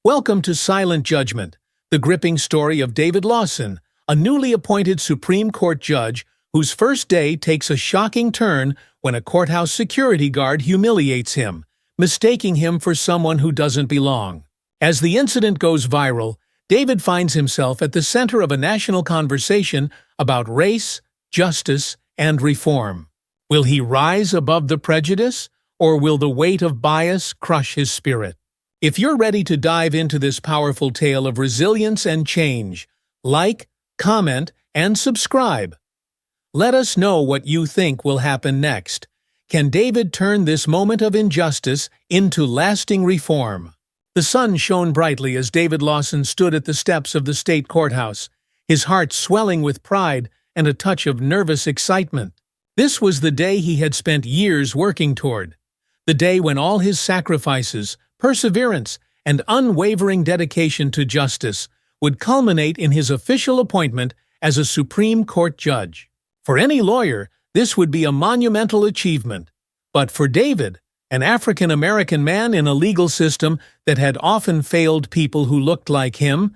Welcome to Silent Judgment, the gripping story of David Lawson, a newly appointed Supreme Court judge whose first day takes a shocking turn when a courthouse security guard humiliates him, mistaking him for someone who doesn't belong. As the incident goes viral, David finds himself at the center of a national conversation about race, justice, and reform. Will he rise above the prejudice, or will the weight of bias crush his spirit? If you're ready to dive into this powerful tale of resilience and change, like, comment, and subscribe. Let us know what you think will happen next. Can David turn this moment of injustice into lasting reform? The sun shone brightly as David Lawson stood at the steps of the state courthouse, his heart swelling with pride and a touch of nervous excitement. This was the day he had spent years working toward. The day when all his sacrifices, perseverance, and unwavering dedication to justice would culminate in his official appointment as a Supreme Court judge. For any lawyer, this would be a monumental achievement. But for David, an African-American man in a legal system that had often failed people who looked like him,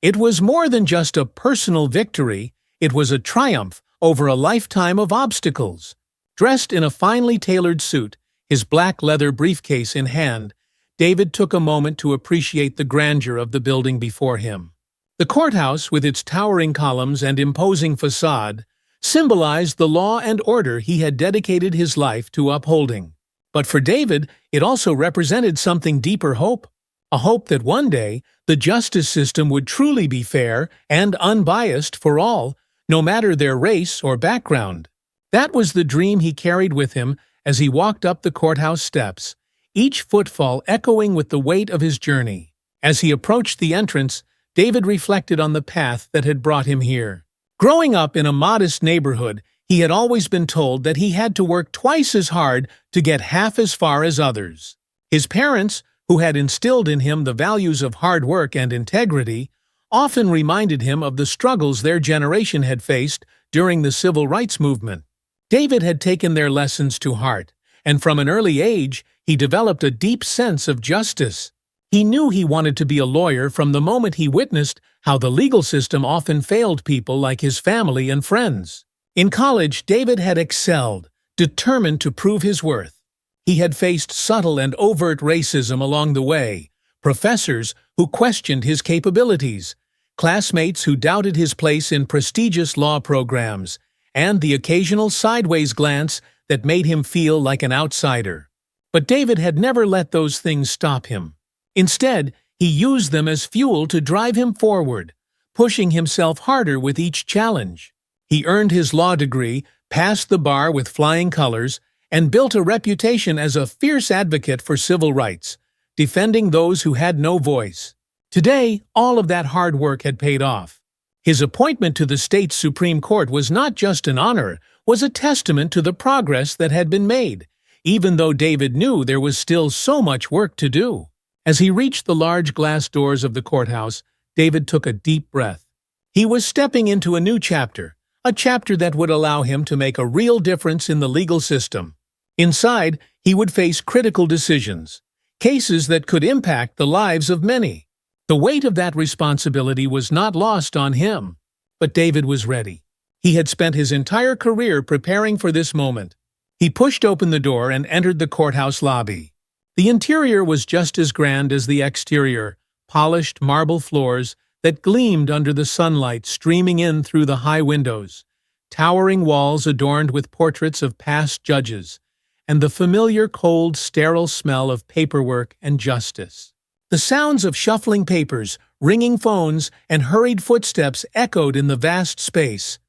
it was more than just a personal victory, it was a triumph over a lifetime of obstacles. Dressed in a finely tailored suit, his black leather briefcase in hand, David took a moment to appreciate the grandeur of the building before him. The courthouse, with its towering columns and imposing facade, symbolized the law and order he had dedicated his life to upholding. But for David, it also represented something deeper hope, a hope that one day the justice system would truly be fair and unbiased for all, no matter their race or background. That was the dream he carried with him as he walked up the courthouse steps, each footfall echoing with the weight of his journey. As he approached the entrance, David reflected on the path that had brought him here. Growing up in a modest neighborhood, he had always been told that he had to work twice as hard to get half as far as others. His parents, who had instilled in him the values of hard work and integrity, often reminded him of the struggles their generation had faced during the civil rights movement. David had taken their lessons to heart, and from an early age, he developed a deep sense of justice. He knew he wanted to be a lawyer from the moment he witnessed how the legal system often failed people like his family and friends. In college, David had excelled, determined to prove his worth. He had faced subtle and overt racism along the way, professors who questioned his capabilities, classmates who doubted his place in prestigious law programs, and the occasional sideways glance that made him feel like an outsider. But David had never let those things stop him. Instead, he used them as fuel to drive him forward, pushing himself harder with each challenge. He earned his law degree, passed the bar with flying colors, and built a reputation as a fierce advocate for civil rights, defending those who had no voice. Today, all of that hard work had paid off. His appointment to the state's Supreme Court was not just an honor, was a testament to the progress that had been made, even though David knew there was still so much work to do. As he reached the large glass doors of the courthouse, David took a deep breath. He was stepping into a new chapter, a chapter that would allow him to make a real difference in the legal system. Inside, he would face critical decisions, cases that could impact the lives of many. The weight of that responsibility was not lost on him. But David was ready. He had spent his entire career preparing for this moment. He pushed open the door and entered the courthouse lobby. The interior was just as grand as the exterior, polished marble floors that gleamed under the sunlight streaming in through the high windows, towering walls adorned with portraits of past judges, and the familiar cold, sterile smell of paperwork and justice. The sounds of shuffling papers, ringing phones, and hurried footsteps echoed in the vast space,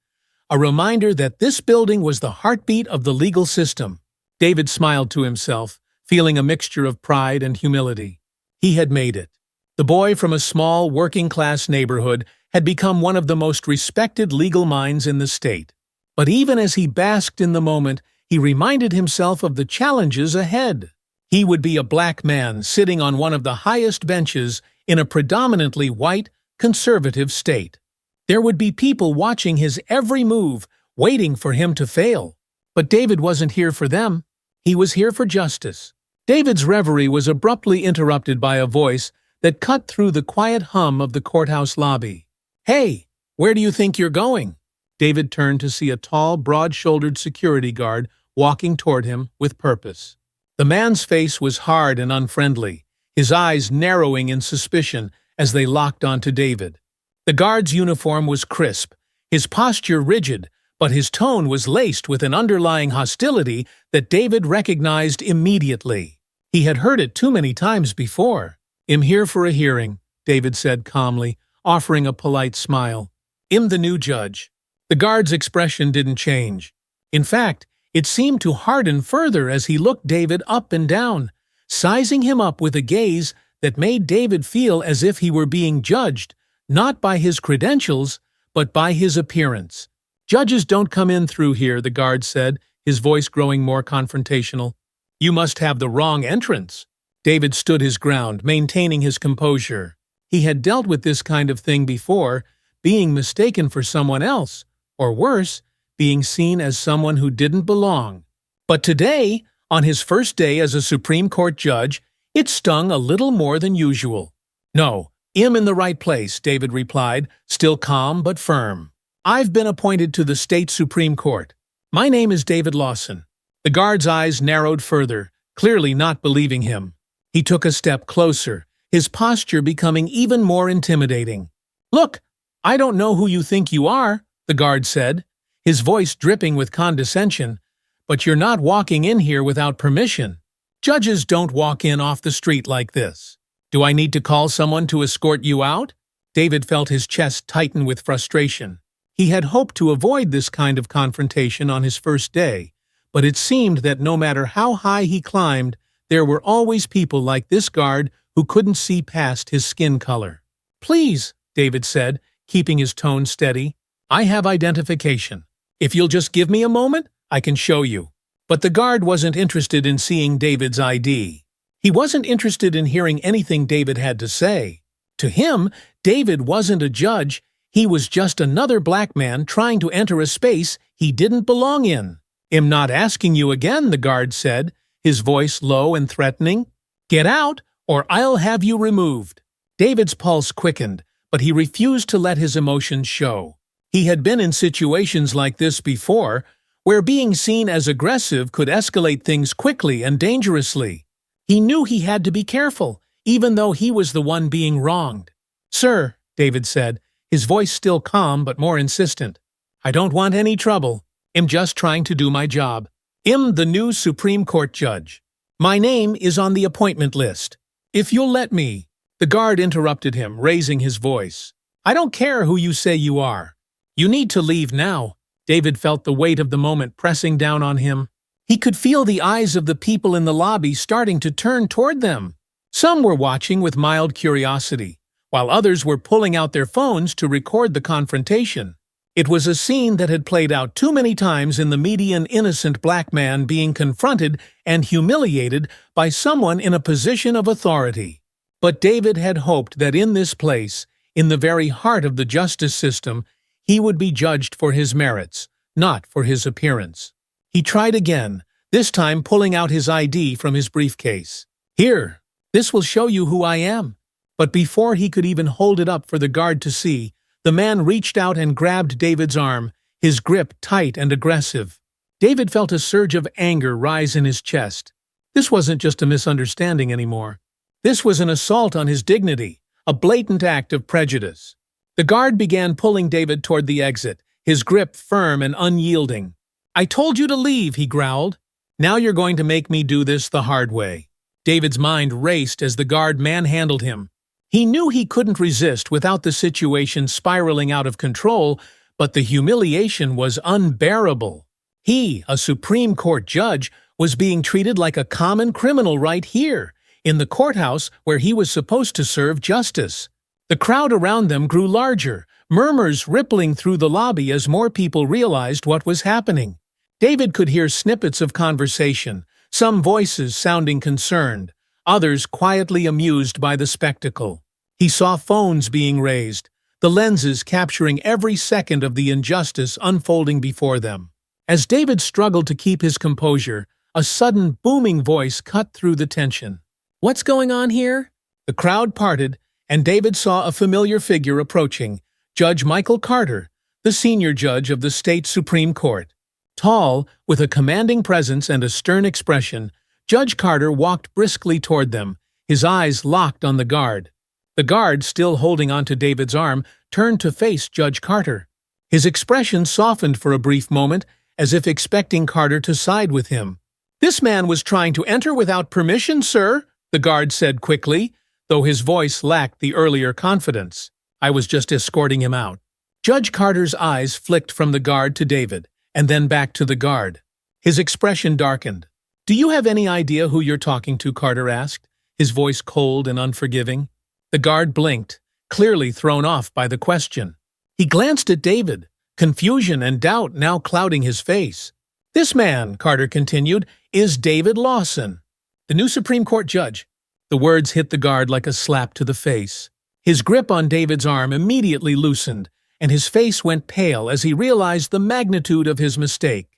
a reminder that this building was the heartbeat of the legal system. David smiled to himself, feeling a mixture of pride and humility. He had made it. The boy from a small, working-class neighborhood had become one of the most respected legal minds in the state. But even as he basked in the moment, he reminded himself of the challenges ahead. He would be a black man sitting on one of the highest benches in a predominantly white, conservative state. There would be people watching his every move, waiting for him to fail. But David wasn't here for them. He was here for justice. David's reverie was abruptly interrupted by a voice that cut through the quiet hum of the courthouse lobby. "Hey, where do you think you're going?" David turned to see a tall, broad-shouldered security guard walking toward him with purpose. The man's face was hard and unfriendly, his eyes narrowing in suspicion as they locked onto David. The guard's uniform was crisp, his posture rigid, but his tone was laced with an underlying hostility that David recognized immediately. He had heard it too many times before. "I'm here for a hearing," David said calmly, offering a polite smile. "I'm the new judge." The guard's expression didn't change. In fact, it seemed to harden further as he looked David up and down, sizing him up with a gaze that made David feel as if he were being judged, not by his credentials, but by his appearance. "Judges don't come in through here," the guard said, his voice growing more confrontational. "You must have the wrong entrance." David stood his ground, maintaining his composure. He had dealt with this kind of thing before, being mistaken for someone else, or worse, being seen as someone who didn't belong. But today, on his first day as a Supreme Court judge, it stung a little more than usual. "No, I'm in the right place," David replied, still calm but firm. "I've been appointed to the state Supreme Court. My name is David Lawson." The guard's eyes narrowed further, clearly not believing him. He took a step closer, his posture becoming even more intimidating. "Look, I don't know who you think you are," the guard said, his voice dripping with condescension, "but you're not walking in here without permission. Judges don't walk in off the street like this. Do I need to call someone to escort you out?" David felt his chest tighten with frustration. He had hoped to avoid this kind of confrontation on his first day, but it seemed that no matter how high he climbed, there were always people like this guard who couldn't see past his skin color. "Please," David said, keeping his tone steady, "I have identification. If you'll just give me a moment, I can show you." But the guard wasn't interested in seeing David's ID. He wasn't interested in hearing anything David had to say. To him, David wasn't a judge, he was just another black man trying to enter a space he didn't belong in. "I'm not asking you again," the guard said, his voice low and threatening. "Get out, or I'll have you removed." David's pulse quickened, but he refused to let his emotions show. He had been in situations like this before, where being seen as aggressive could escalate things quickly and dangerously. He knew he had to be careful, even though he was the one being wronged. "Sir," David said, his voice still calm but more insistent, "I don't want any trouble. I'm just trying to do my job. I'm the new Supreme Court judge. My name is on the appointment list. If you'll let me—" The guard interrupted him, raising his voice. "I don't care who you say you are. You need to leave now." David felt the weight of the moment pressing down on him. He could feel the eyes of the people in the lobby starting to turn toward them. Some were watching with mild curiosity, while others were pulling out their phones to record the confrontation. It was a scene that had played out too many times in the media: an innocent black man being confronted and humiliated by someone in a position of authority. But David had hoped that in this place, in the very heart of the justice system, he would be judged for his merits, not for his appearance. He tried again, this time pulling out his ID from his briefcase. "Here, this will show you who I am." But before he could even hold it up for the guard to see, the man reached out and grabbed David's arm, his grip tight and aggressive. David felt a surge of anger rise in his chest. This wasn't just a misunderstanding anymore. This was an assault on his dignity, a blatant act of prejudice. The guard began pulling David toward the exit, his grip firm and unyielding. "I told you to leave," he growled. "Now you're going to make me do this the hard way." David's mind raced as the guard manhandled him. He knew he couldn't resist without the situation spiraling out of control, but the humiliation was unbearable. He, a Supreme Court judge, was being treated like a common criminal right here, in the courthouse where he was supposed to serve justice. The crowd around them grew larger, murmurs rippling through the lobby as more people realized what was happening. David could hear snippets of conversation, some voices sounding concerned, others quietly amused by the spectacle. He saw phones being raised, the lenses capturing every second of the injustice unfolding before them. As David struggled to keep his composure, a sudden booming voice cut through the tension. "What's going on here?" The crowd parted, and David saw a familiar figure approaching, Judge Michael Carter, the senior judge of the state Supreme Court. Tall, with a commanding presence and a stern expression, Judge Carter walked briskly toward them, his eyes locked on the guard. The guard, still holding onto David's arm, turned to face Judge Carter. His expression softened for a brief moment, as if expecting Carter to side with him. "This man was trying to enter without permission, sir," the guard said quickly, though his voice lacked the earlier confidence. "I was just escorting him out." Judge Carter's eyes flicked from the guard to David, and then back to the guard. His expression darkened. "Do you have any idea who you're talking to?" Carter asked, his voice cold and unforgiving. The guard blinked, clearly thrown off by the question. He glanced at David, confusion and doubt now clouding his face. "This man," Carter continued, "is David Lawson, the new Supreme Court judge." The words hit the guard like a slap to the face. His grip on David's arm immediately loosened, and his face went pale as he realized the magnitude of his mistake.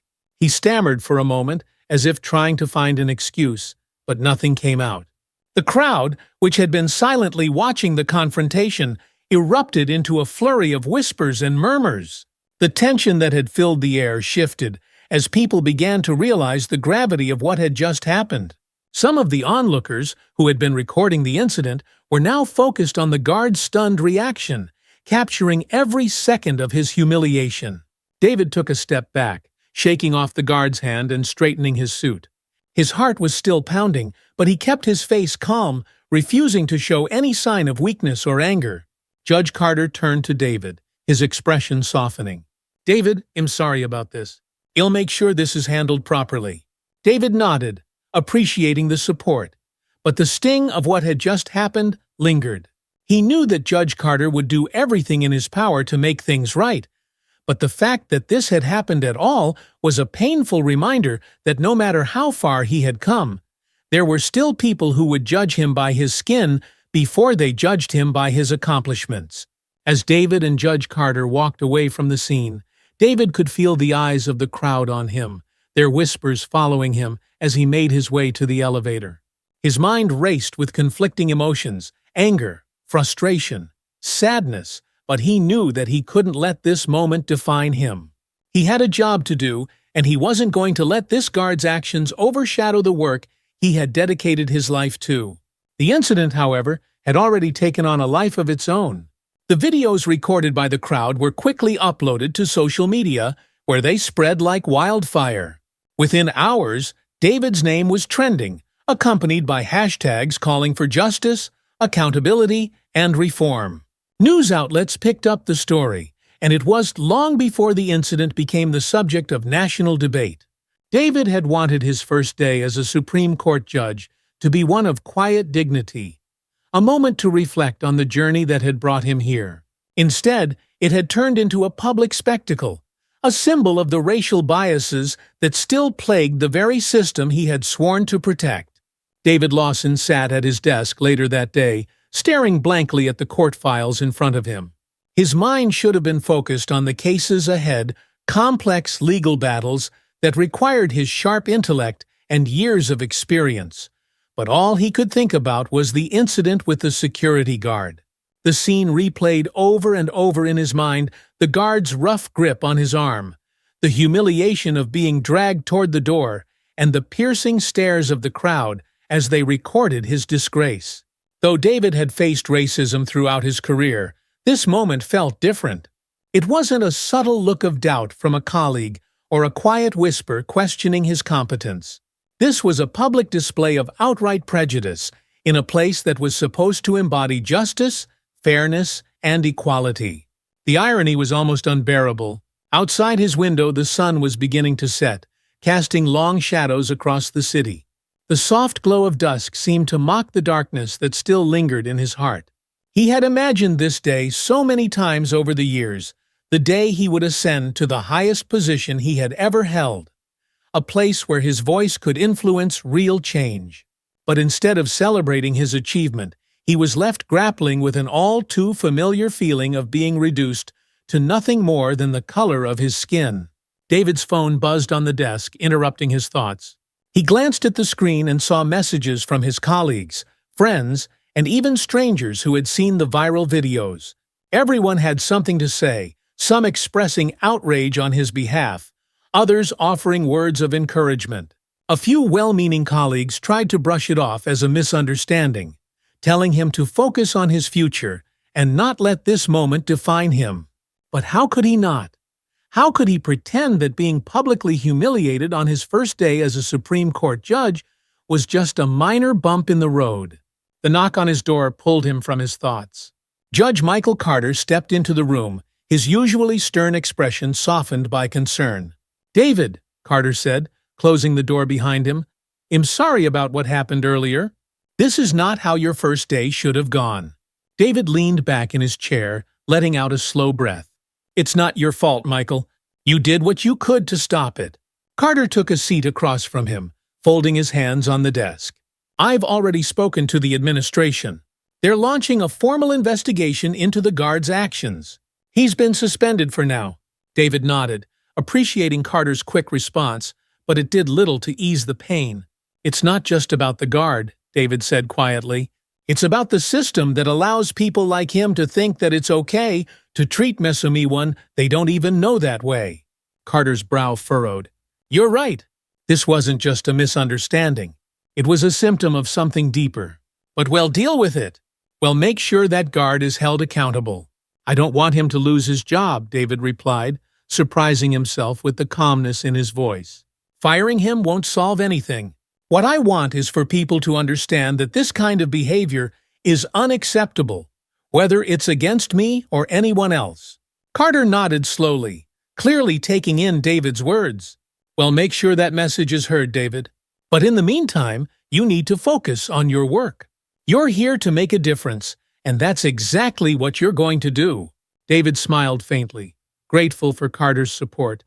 He stammered for a moment, as if trying to find an excuse, but nothing came out. The crowd, which had been silently watching the confrontation, erupted into a flurry of whispers and murmurs. The tension that had filled the air shifted as people began to realize the gravity of what had just happened. Some of the onlookers, who had been recording the incident, were now focused on the guard's stunned reaction, capturing every second of his humiliation. David took a step back, shaking off the guard's hand and straightening his suit. His heart was still pounding, but he kept his face calm, refusing to show any sign of weakness or anger. Judge Carter turned to David, his expression softening. "David, I'm sorry about this. I'll make sure this is handled properly." David nodded, appreciating the support, but the sting of what had just happened lingered. He knew that Judge Carter would do everything in his power to make things right, but the fact that this had happened at all was a painful reminder that no matter how far he had come, there were still people who would judge him by his skin before they judged him by his accomplishments. As David and Judge Carter walked away from the scene, David could feel the eyes of the crowd on him, their whispers following him as he made his way to the elevator. His mind raced with conflicting emotions, anger, frustration, sadness, but he knew that he couldn't let this moment define him. He had a job to do, and he wasn't going to let this guard's actions overshadow the work he had dedicated his life to. The incident, however, had already taken on a life of its own. The videos recorded by the crowd were quickly uploaded to social media, where they spread like wildfire. Within hours, David's name was trending, accompanied by hashtags calling for justice, accountability, and reform. News outlets picked up the story, and it was long before the incident became the subject of national debate. David had wanted his first day as a Supreme Court judge to be one of quiet dignity, a moment to reflect on the journey that had brought him here. Instead, it had turned into a public spectacle, a symbol of the racial biases that still plagued the very system he had sworn to protect. David Lawson sat at his desk later that day, staring blankly at the court files in front of him. His mind should have been focused on the cases ahead, complex legal battles that required his sharp intellect and years of experience. But all he could think about was the incident with the security guard. The scene replayed over and over in his mind, the guard's rough grip on his arm, the humiliation of being dragged toward the door, and the piercing stares of the crowd as they recorded his disgrace. Though David had faced racism throughout his career, this moment felt different. It wasn't a subtle look of doubt from a colleague or a quiet whisper questioning his competence. This was a public display of outright prejudice in a place that was supposed to embody justice, fairness, and equality. The irony was almost unbearable. Outside his window, the sun was beginning to set, casting long shadows across the city. The soft glow of dusk seemed to mock the darkness that still lingered in his heart. He had imagined this day so many times over the years, the day he would ascend to the highest position he had ever held, a place where his voice could influence real change. But instead of celebrating his achievement, he was left grappling with an all-too-familiar feeling of being reduced to nothing more than the color of his skin. David's phone buzzed on the desk, interrupting his thoughts. He glanced at the screen and saw messages from his colleagues, friends, and even strangers who had seen the viral videos. Everyone had something to say, some expressing outrage on his behalf, others offering words of encouragement. A few well-meaning colleagues tried to brush it off as a misunderstanding, telling him to focus on his future and not let this moment define him. But how could he not? How could he pretend that being publicly humiliated on his first day as a Supreme Court judge was just a minor bump in the road? The knock on his door pulled him from his thoughts. Judge Michael Carter stepped into the room, his usually stern expression softened by concern. "David," Carter said, closing the door behind him, "I'm sorry about what happened earlier. This is not how your first day should have gone." David leaned back in his chair, letting out a slow breath. "It's not your fault, Michael. You did what you could to stop it." Carter took a seat across from him, folding his hands on the desk. "I've already spoken to the administration. They're launching a formal investigation into the guard's actions. He's been suspended for now." David nodded, appreciating Carter's quick response, but it did little to ease the pain. "It's not just about the guard," David said quietly. "It's about the system that allows people like him to think that it's okay to treat Mesomewan they don't even know that way." Carter's brow furrowed. "You're right. This wasn't just a misunderstanding. It was a symptom of something deeper. But we'll deal with it. We'll make sure that guard is held accountable." "I don't want him to lose his job," David replied, surprising himself with the calmness in his voice. "Firing him won't solve anything. What I want is for people to understand that this kind of behavior is unacceptable, whether it's against me or anyone else." Carter nodded slowly, clearly taking in David's words. "Well, make sure that message is heard, David. But in the meantime, you need to focus on your work. You're here to make a difference, and that's exactly what you're going to do." David smiled faintly, grateful for Carter's support,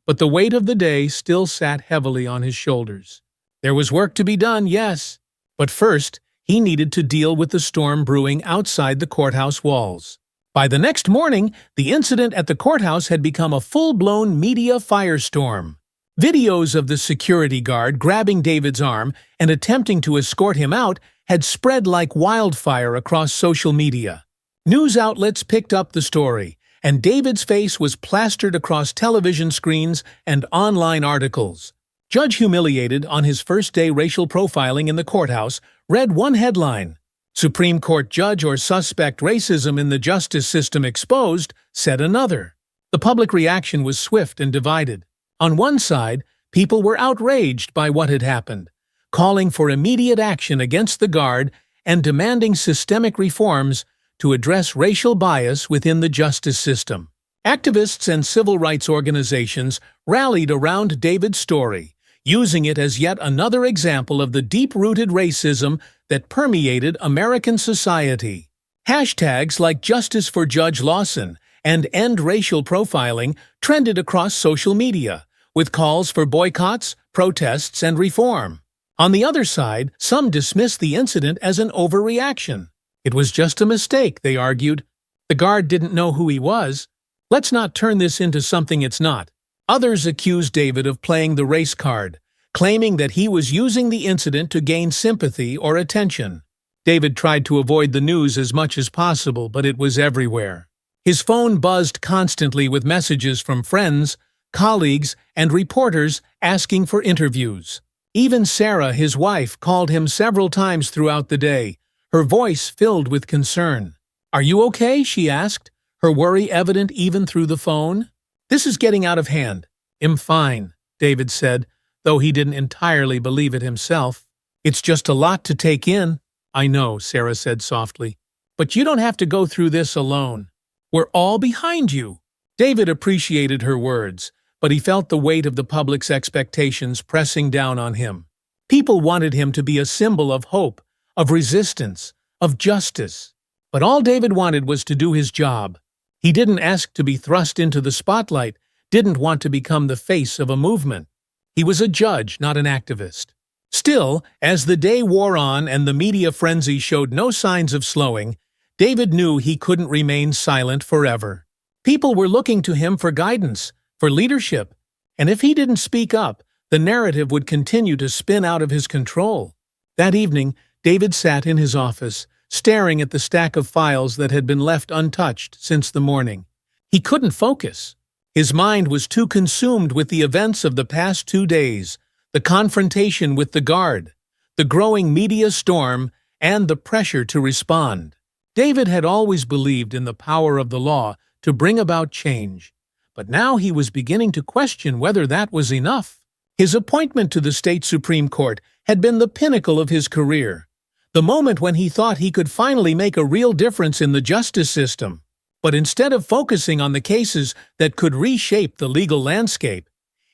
but the weight of the day still sat heavily on his shoulders. There was work to be done, yes, but first, he needed to deal with the storm brewing outside the courthouse walls. By the next morning, the incident at the courthouse had become a full-blown media firestorm. Videos of the security guard grabbing David's arm and attempting to escort him out had spread like wildfire across social media. News outlets picked up the story, and David's face was plastered across television screens and online articles. "Judge humiliated on his first day racial profiling in the courthouse" read one headline. "Supreme Court judge or suspect racism in the justice system exposed," said another. The public reaction was swift and divided. On one side, people were outraged by what had happened, calling for immediate action against the guard and demanding systemic reforms to address racial bias within the justice system. Activists and civil rights organizations rallied around David's story, using it as yet another example of the deep-rooted racism that permeated American society. Hashtags like Justice for Judge Lawson and End Racial Profiling trended across social media, with calls for boycotts, protests, and reform. On the other side, some dismissed the incident as an overreaction. It was just a mistake, they argued. The guard didn't know who he was. Let's not turn this into something it's not. Others accused David of playing the race card, claiming that he was using the incident to gain sympathy or attention. David tried to avoid the news as much as possible, but it was everywhere. His phone buzzed constantly with messages from friends, colleagues, and reporters asking for interviews. Even Sarah, his wife, called him several times throughout the day, her voice filled with concern. "Are you okay?" she asked, her worry evident even through the phone. "This is getting out of hand." "I'm fine," David said, though he didn't entirely believe it himself. "It's just a lot to take in." "I know," Sarah said softly, "but you don't have to go through this alone. We're all behind you." David appreciated her words, but he felt the weight of the public's expectations pressing down on him. People wanted him to be a symbol of hope, of resistance, of justice. But all David wanted was to do his job. He didn't ask to be thrust into the spotlight, didn't want to become the face of a movement. He was a judge, not an activist. Still, as the day wore on and the media frenzy showed no signs of slowing, David knew he couldn't remain silent forever. People were looking to him for guidance, for leadership, and if he didn't speak up, the narrative would continue to spin out of his control. That evening, David sat in his office, staring at the stack of files that had been left untouched since the morning. He couldn't focus. His mind was too consumed with the events of the past 2 days, the confrontation with the guard, the growing media storm, and the pressure to respond. David had always believed in the power of the law to bring about change, but now he was beginning to question whether that was enough. His appointment to the state Supreme Court had been the pinnacle of his career, the moment when he thought he could finally make a real difference in the justice system. But instead of focusing on the cases that could reshape the legal landscape,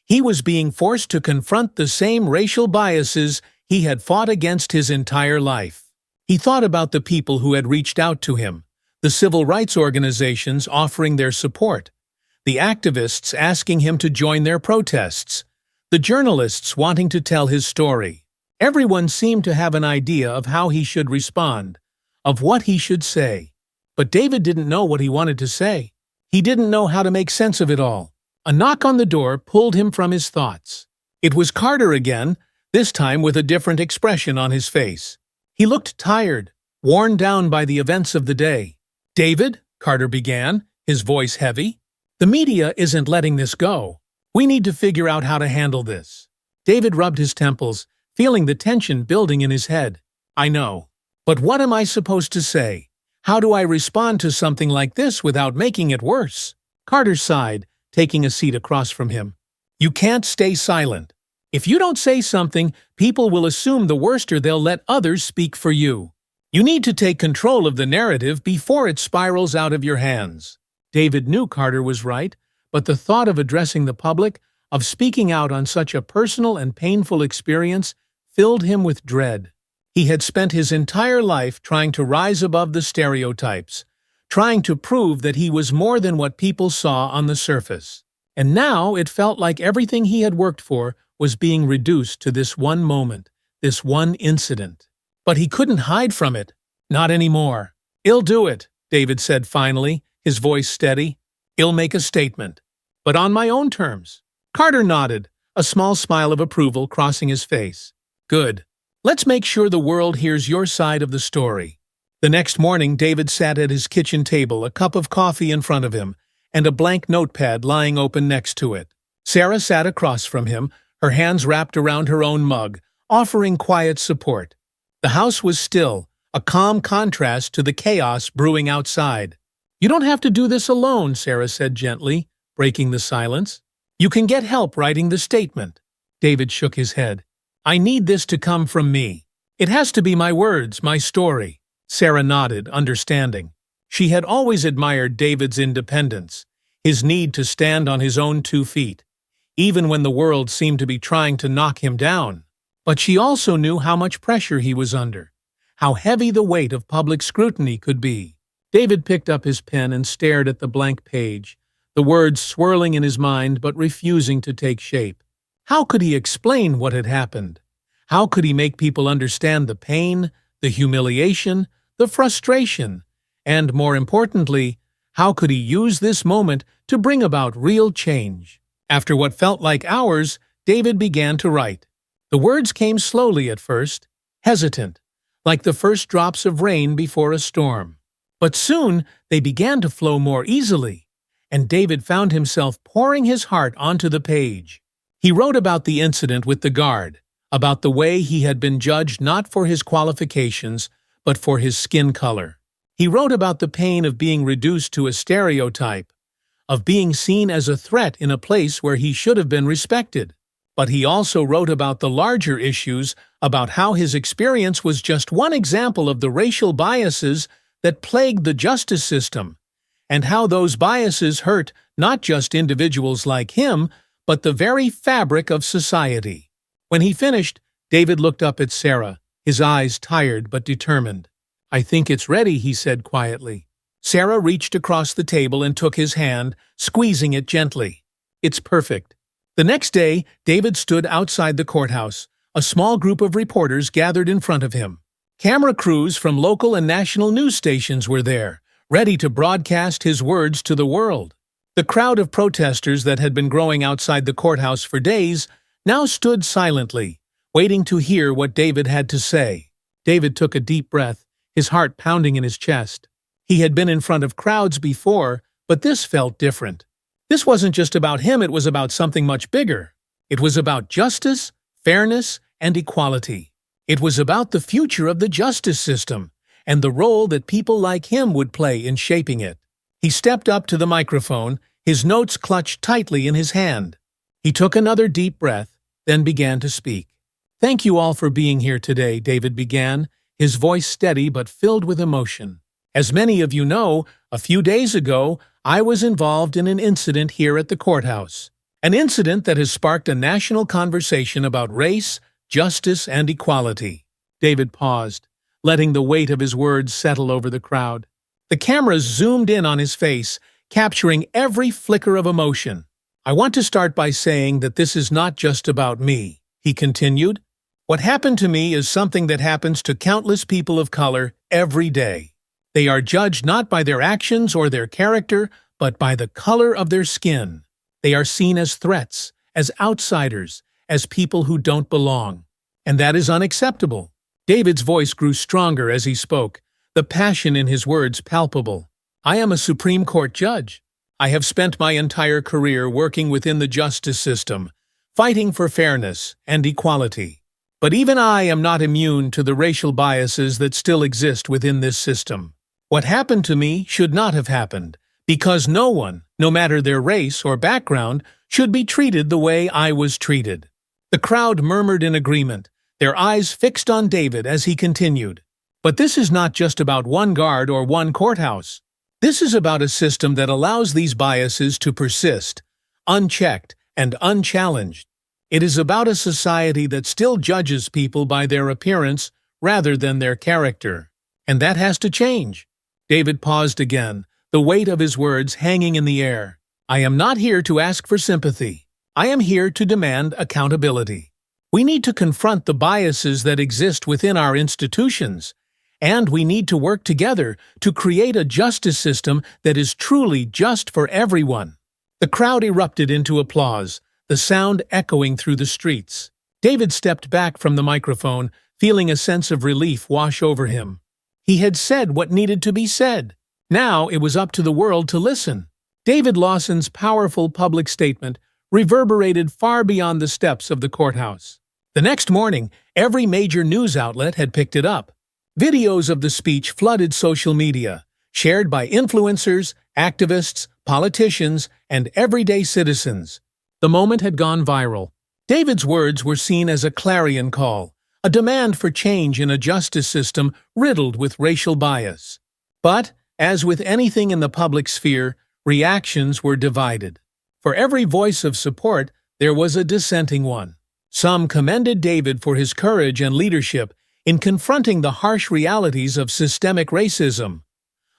he was being forced to confront the same racial biases he had fought against his entire life. He thought about the people who had reached out to him, the civil rights organizations offering their support, the activists asking him to join their protests, the journalists wanting to tell his story. Everyone seemed to have an idea of how he should respond, of what he should say. But David didn't know what he wanted to say. He didn't know how to make sense of it all. A knock on the door pulled him from his thoughts. It was Carter again, this time with a different expression on his face. He looked tired, worn down by the events of the day. "David," Carter began, his voice heavy, "the media isn't letting this go. We need to figure out how to handle this." David rubbed his temples, feeling the tension building in his head. "I know. But what am I supposed to say? How do I respond to something like this without making it worse?" Carter sighed, taking a seat across from him. "You can't stay silent. If you don't say something, people will assume the worst or they'll let others speak for you. You need to take control of the narrative before it spirals out of your hands." David knew Carter was right, but the thought of addressing the public, of speaking out on such a personal and painful experience, filled him with dread. He had spent his entire life trying to rise above the stereotypes, trying to prove that he was more than what people saw on the surface. And now it felt like everything he had worked for was being reduced to this one moment, this one incident. But he couldn't hide from it. Not anymore. "I'll do it," David said finally, his voice steady. "I'll make a statement. But on my own terms." Carter nodded, a small smile of approval crossing his face. "Good. Let's make sure the world hears your side of the story." The next morning, David sat at his kitchen table, a cup of coffee in front of him, and a blank notepad lying open next to it. Sarah sat across from him, her hands wrapped around her own mug, offering quiet support. The house was still, a calm contrast to the chaos brewing outside. "You don't have to do this alone," Sarah said gently, breaking the silence. "You can get help writing the statement." David shook his head. "I need this to come from me. It has to be my words, my story." Sarah nodded, understanding. She had always admired David's independence, his need to stand on his own 2 feet, even when the world seemed to be trying to knock him down. But she also knew how much pressure he was under, how heavy the weight of public scrutiny could be. David picked up his pen and stared at the blank page, the words swirling in his mind but refusing to take shape. How could he explain what had happened? How could he make people understand the pain, the humiliation, the frustration? And more importantly, how could he use this moment to bring about real change? After what felt like hours, David began to write. The words came slowly at first, hesitant, like the first drops of rain before a storm. But soon they began to flow more easily, and David found himself pouring his heart onto the page. He wrote about the incident with the guard, about the way he had been judged not for his qualifications, but for his skin color. He wrote about the pain of being reduced to a stereotype, of being seen as a threat in a place where he should have been respected. But he also wrote about the larger issues, about how his experience was just one example of the racial biases that plagued the justice system, and how those biases hurt not just individuals like him, but the very fabric of society. When he finished, David looked up at Sarah, his eyes tired but determined. "I think it's ready," he said quietly. Sarah reached across the table and took his hand, squeezing it gently. "It's perfect." The next day, David stood outside the courthouse. A small group of reporters gathered in front of him. Camera crews from local and national news stations were there, ready to broadcast his words to the world. The crowd of protesters that had been growing outside the courthouse for days now stood silently, waiting to hear what David had to say. David took a deep breath, his heart pounding in his chest. He had been in front of crowds before, but this felt different. This wasn't just about him, it was about something much bigger. It was about justice, fairness, and equality. It was about the future of the justice system, and the role that people like him would play in shaping it. He stepped up to the microphone, his notes clutched tightly in his hand. He took another deep breath, then began to speak. "Thank you all for being here today," David began, his voice steady but filled with emotion. "As many of you know, a few days ago, I was involved in an incident here at the courthouse. An incident that has sparked a national conversation about race, justice, and equality." David paused, letting the weight of his words settle over the crowd. The cameras zoomed in on his face, capturing every flicker of emotion. "I want to start by saying that this is not just about me," he continued. "What happened to me is something that happens to countless people of color every day. They are judged not by their actions or their character, but by the color of their skin. They are seen as threats, as outsiders, as people who don't belong. And that is unacceptable." David's voice grew stronger as he spoke, the passion in his words palpable. "I am a Supreme Court judge. I have spent my entire career working within the justice system, fighting for fairness and equality. But even I am not immune to the racial biases that still exist within this system. What happened to me should not have happened, because no one, no matter their race or background, should be treated the way I was treated." The crowd murmured in agreement, their eyes fixed on David as he continued. "But this is not just about one guard or one courthouse. This is about a system that allows these biases to persist, unchecked and unchallenged. It is about a society that still judges people by their appearance rather than their character. And that has to change." David paused again, the weight of his words hanging in the air. "I am not here to ask for sympathy. I am here to demand accountability. We need to confront the biases that exist within our institutions, and we need to work together to create a justice system that is truly just for everyone." The crowd erupted into applause, the sound echoing through the streets. David stepped back from the microphone, feeling a sense of relief wash over him. He had said what needed to be said. Now it was up to the world to listen. David Lawson's powerful public statement reverberated far beyond the steps of the courthouse. The next morning, every major news outlet had picked it up. Videos of the speech flooded social media, shared by influencers, activists, politicians, and everyday citizens. The moment had gone viral. David's words were seen as a clarion call, a demand for change in a justice system riddled with racial bias. But, as with anything in the public sphere, reactions were divided. For every voice of support, there was a dissenting one. Some commended David for his courage and leadership in confronting the harsh realities of systemic racism,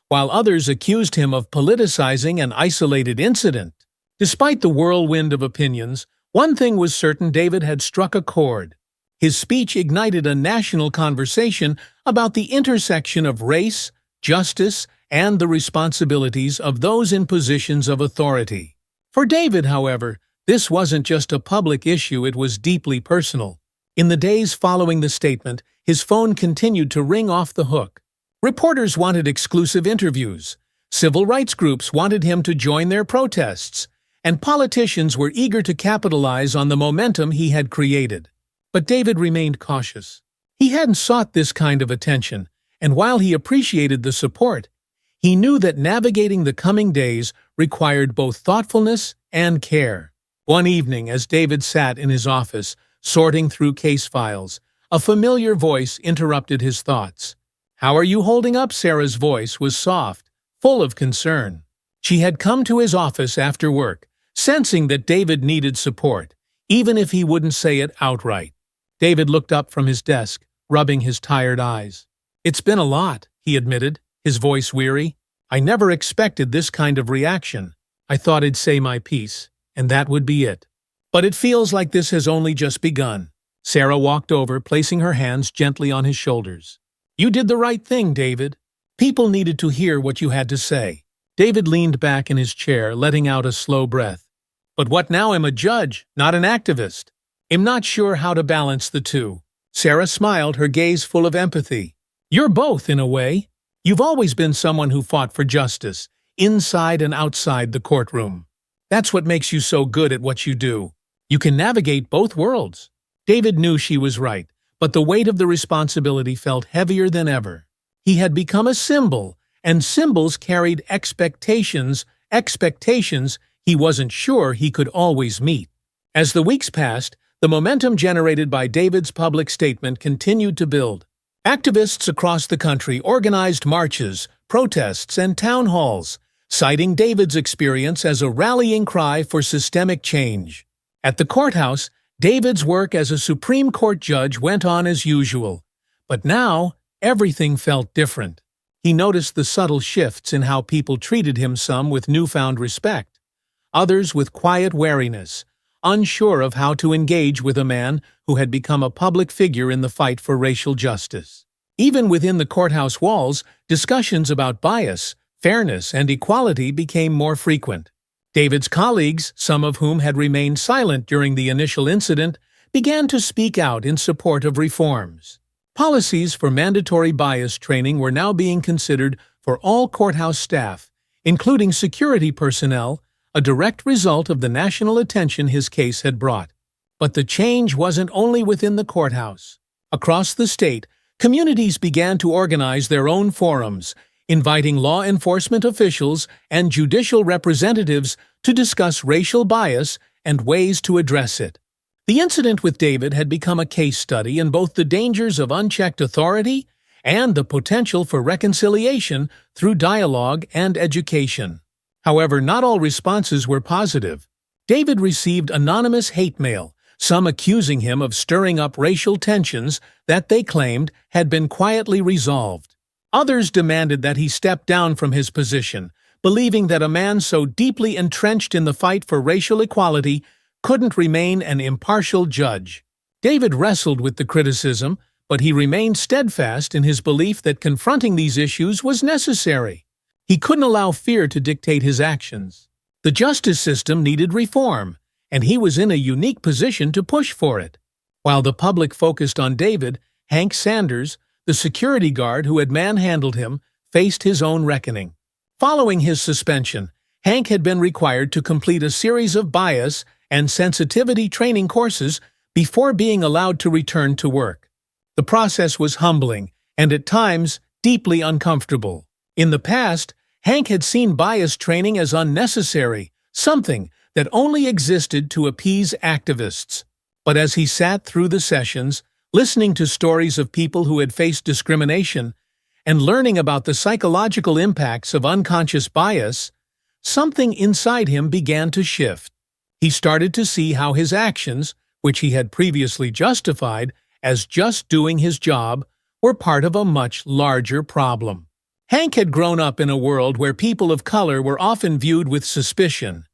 while others accused him of politicizing an isolated incident. Despite the whirlwind of opinions, one thing was certain: David had struck a chord. His speech ignited a national conversation about the intersection of race, justice, and the responsibilities of those in positions of authority. For David, however, this wasn't just a public issue, it was deeply personal. In the days following the statement, his phone continued to ring off the hook. Reporters wanted exclusive interviews, civil rights groups wanted him to join their protests, and politicians were eager to capitalize on the momentum he had created. But David remained cautious. He hadn't sought this kind of attention, and while he appreciated the support, he knew that navigating the coming days required both thoughtfulness and care. One evening, as David sat in his office, sorting through case files, a familiar voice interrupted his thoughts. "How are you holding up?" Sarah's voice was soft, full of concern. She had come to his office after work, sensing that David needed support, even if he wouldn't say it outright. David looked up from his desk, rubbing his tired eyes. "It's been a lot," he admitted, his voice weary. "I never expected this kind of reaction. I thought I'd say my piece, and that would be it. But it feels like this has only just begun." Sarah walked over, placing her hands gently on his shoulders. "You did the right thing, David. People needed to hear what you had to say." David leaned back in his chair, letting out a slow breath. "But what now? I'm a judge, not an activist. I'm not sure how to balance the two." Sarah smiled, her gaze full of empathy. You're both, in a way. You've always been someone who fought for justice, inside and outside the courtroom. That's what makes you so good at what you do. You can navigate both worlds." David knew she was right, but the weight of the responsibility felt heavier than ever. He had become a symbol, and symbols carried expectations he wasn't sure he could always meet. As the weeks passed, the momentum generated by David's public statement continued to build. Activists across the country organized marches, protests, and town halls, citing David's experience as a rallying cry for systemic change. At the courthouse, David's work as a Supreme Court judge went on as usual. But now, everything felt different. He noticed the subtle shifts in how people treated him, some with newfound respect, others with quiet wariness, unsure of how to engage with a man who had become a public figure in the fight for racial justice. Even within the courthouse walls, discussions about bias, fairness, and equality became more frequent. David's colleagues, some of whom had remained silent during the initial incident, began to speak out in support of reforms. Policies for mandatory bias training were now being considered for all courthouse staff, including security personnel, a direct result of the national attention his case had brought. But the change wasn't only within the courthouse. Across the state, communities began to organize their own forums, inviting law enforcement officials and judicial representatives to discuss racial bias and ways to address it. The incident with David had become a case study in both the dangers of unchecked authority and the potential for reconciliation through dialogue and education. However, not all responses were positive. David received anonymous hate mail, some accusing him of stirring up racial tensions that they claimed had been quietly resolved. Others demanded that he step down from his position, believing that a man so deeply entrenched in the fight for racial equality couldn't remain an impartial judge. David wrestled with the criticism, but he remained steadfast in his belief that confronting these issues was necessary. He couldn't allow fear to dictate his actions. The justice system needed reform, and he was in a unique position to push for it. While the public focused on David, Hank Sanders, the security guard who had manhandled him, faced his own reckoning. Following his suspension, Hank had been required to complete a series of bias and sensitivity training courses before being allowed to return to work. The process was humbling and at times deeply uncomfortable. In the past, Hank had seen bias training as unnecessary, something that only existed to appease activists. But as he sat through the sessions, listening to stories of people who had faced discrimination and learning about the psychological impacts of unconscious bias, something inside him began to shift. He started to see how his actions, which he had previously justified as just doing his job, were part of a much larger problem. Hank had grown up in a world where people of color were often viewed with suspicion,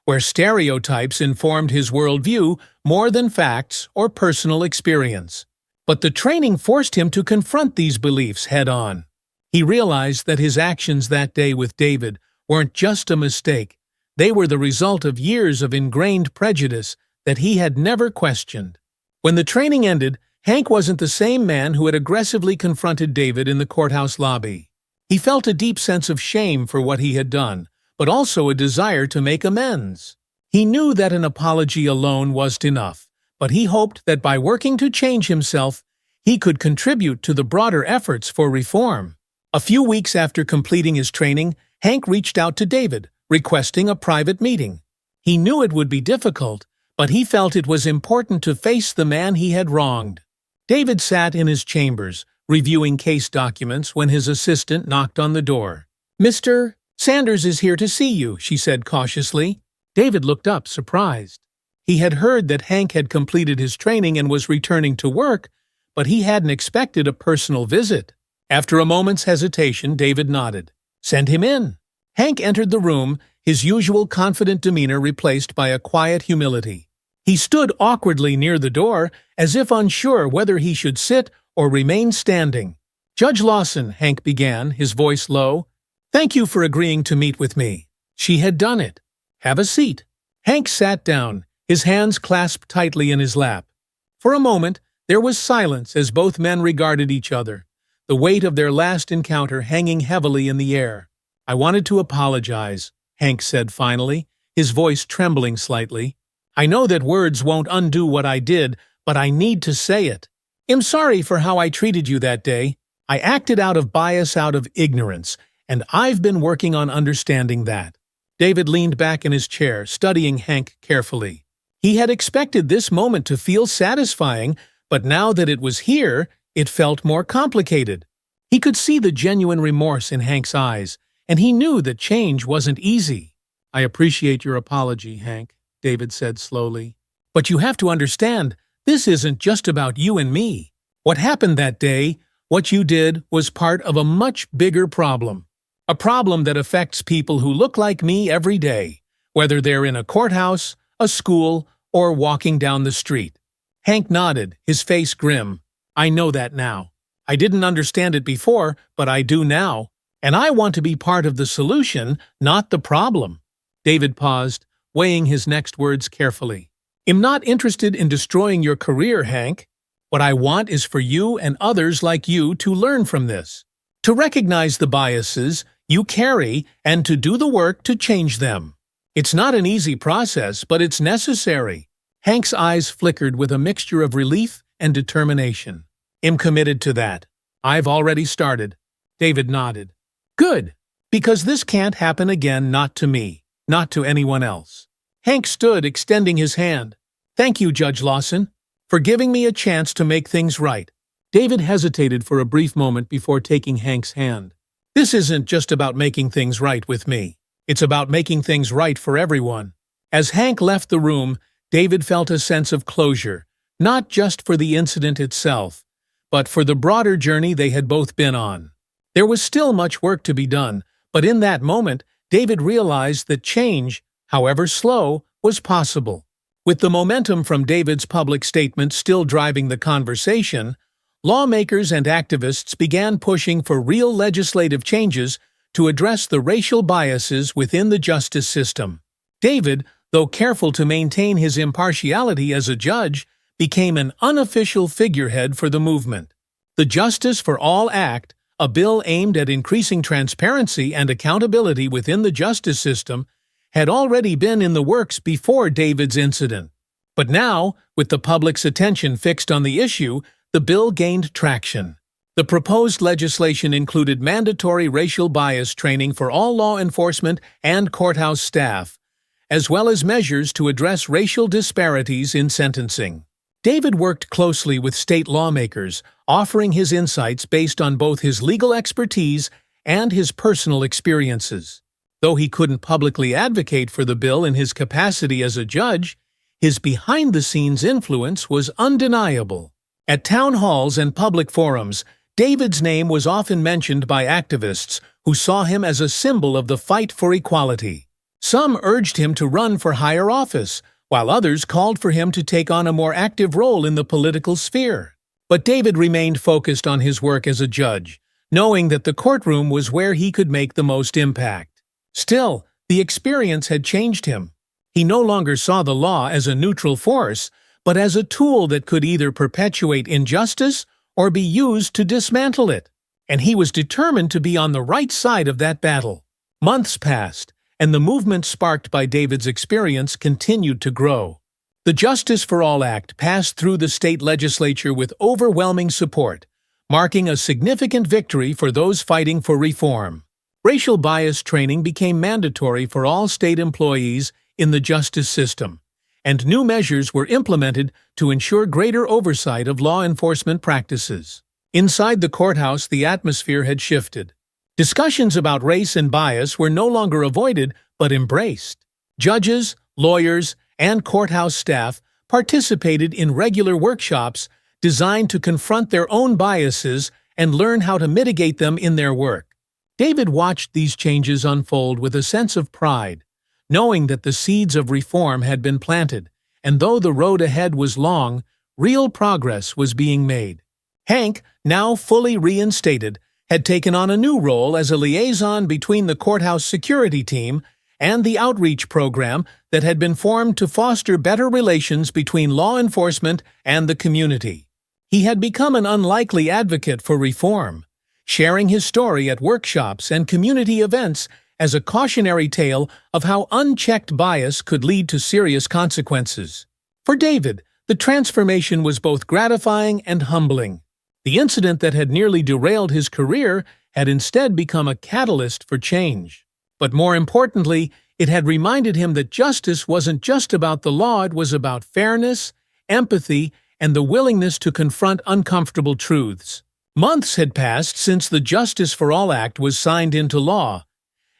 where stereotypes informed his worldview more than facts or personal experience. But the training forced him to confront these beliefs head-on. He realized that his actions that day with David weren't just a mistake. They were the result of years of ingrained prejudice that he had never questioned. When the training ended, Hank wasn't the same man who had aggressively confronted David in the courthouse lobby. He felt a deep sense of shame for what he had done, but also a desire to make amends. He knew that an apology alone wasn't enough, but he hoped that by working to change himself, he could contribute to the broader efforts for reform. A few weeks after completing his training, Hank reached out to David, requesting a private meeting. He knew it would be difficult, but he felt it was important to face the man he had wronged. David sat in his chambers, reviewing case documents when his assistant knocked on the door. "Mr. Sanders is here to see you," she said cautiously. David looked up, surprised. He had heard that Hank had completed his training and was returning to work, but he hadn't expected a personal visit. After a moment's hesitation, David nodded. "Send him in." Hank entered the room, his usual confident demeanor replaced by a quiet humility. He stood awkwardly near the door, as if unsure whether he should sit or remain standing. "Judge Lawson," Hank began, his voice low, "thank you for agreeing to meet with me." She had done it. "Have a seat." Hank sat down, his hands clasped tightly in his lap. For a moment, there was silence as both men regarded each other. the weight of their last encounter hanging heavily in the air. "I wanted to apologize," Hank said finally, his voice trembling slightly. "I know that words won't undo what I did, but I need to say it. I'm sorry for how I treated you that day. I acted out of bias, out of ignorance, and I've been working on understanding that." David leaned back in his chair, studying Hank carefully. He had expected this moment to feel satisfying, but now that it was here, it felt more complicated. He could see the genuine remorse in Hank's eyes, and he knew that change wasn't easy. "I appreciate your apology, Hank," David said slowly. "But you have to understand, this isn't just about you and me. What happened that day, what you did, was part of a much bigger problem. A problem that affects people who look like me every day, whether they're in a courthouse, a school, or walking down the street." Hank nodded, his face grim. "I know that now. I didn't understand it before, but I do now. And I want to be part of the solution, not the problem." David paused, weighing his next words carefully. "I'm not interested in destroying your career, Hank. What I want is for you and others like you to learn from this, to recognize the biases you carry and to do the work to change them. It's not an easy process, but it's necessary." Hank's eyes flickered with a mixture of relief and determination. "I'm committed to that. I've already started." David nodded. "Good, because this can't happen again, not to me, not to anyone else." Hank stood, extending his hand. "Thank you, Judge Lawson, for giving me a chance to make things right." David hesitated for a brief moment before taking Hank's hand. "This isn't just about making things right with me. It's about making things right for everyone." As Hank left the room, David felt a sense of closure, not just for the incident itself, but for the broader journey they had both been on. There was still much work to be done, but in that moment, David realized that change, however slow, was possible. With the momentum from David's public statement still driving the conversation, lawmakers and activists began pushing for real legislative changes to address the racial biases within the justice system. David, though careful to maintain his impartiality as a judge, became an unofficial figurehead for the movement. The Justice for All Act, a bill aimed at increasing transparency and accountability within the justice system, had already been in the works before David's incident. But now, with the public's attention fixed on the issue, the bill gained traction. The proposed legislation included mandatory racial bias training for all law enforcement and courthouse staff, as well as measures to address racial disparities in sentencing. David worked closely with state lawmakers, offering his insights based on both his legal expertise and his personal experiences. Though he couldn't publicly advocate for the bill in his capacity as a judge, his behind-the-scenes influence was undeniable. At town halls and public forums, David's name was often mentioned by activists who saw him as a symbol of the fight for equality. Some urged him to run for higher office, while others called for him to take on a more active role in the political sphere. But David remained focused on his work as a judge, knowing that the courtroom was where he could make the most impact. Still, the experience had changed him. He no longer saw the law as a neutral force, but as a tool that could either perpetuate injustice or be used to dismantle it. And he was determined to be on the right side of that battle. Months passed, and the movement sparked by David's experience continued to grow. The Justice for All Act passed through the state legislature with overwhelming support, marking a significant victory for those fighting for reform. Racial bias training became mandatory for all state employees in the justice system, and new measures were implemented to ensure greater oversight of law enforcement practices. Inside the courthouse, the atmosphere had shifted. Discussions about race and bias were no longer avoided but embraced. Judges, lawyers, and courthouse staff participated in regular workshops designed to confront their own biases and learn how to mitigate them in their work. David watched these changes unfold with a sense of pride, knowing that the seeds of reform had been planted, and though the road ahead was long, real progress was being made. Hank, now fully reinstated, had taken on a new role as a liaison between the courthouse security team and the outreach program that had been formed to foster better relations between law enforcement and the community. He had become an unlikely advocate for reform, sharing his story at workshops and community events as a cautionary tale of how unchecked bias could lead to serious consequences. For David, the transformation was both gratifying and humbling. The incident that had nearly derailed his career had instead become a catalyst for change. But more importantly, it had reminded him that justice wasn't just about the law, it was about fairness, empathy, and the willingness to confront uncomfortable truths. Months had passed since the Justice for All Act was signed into law,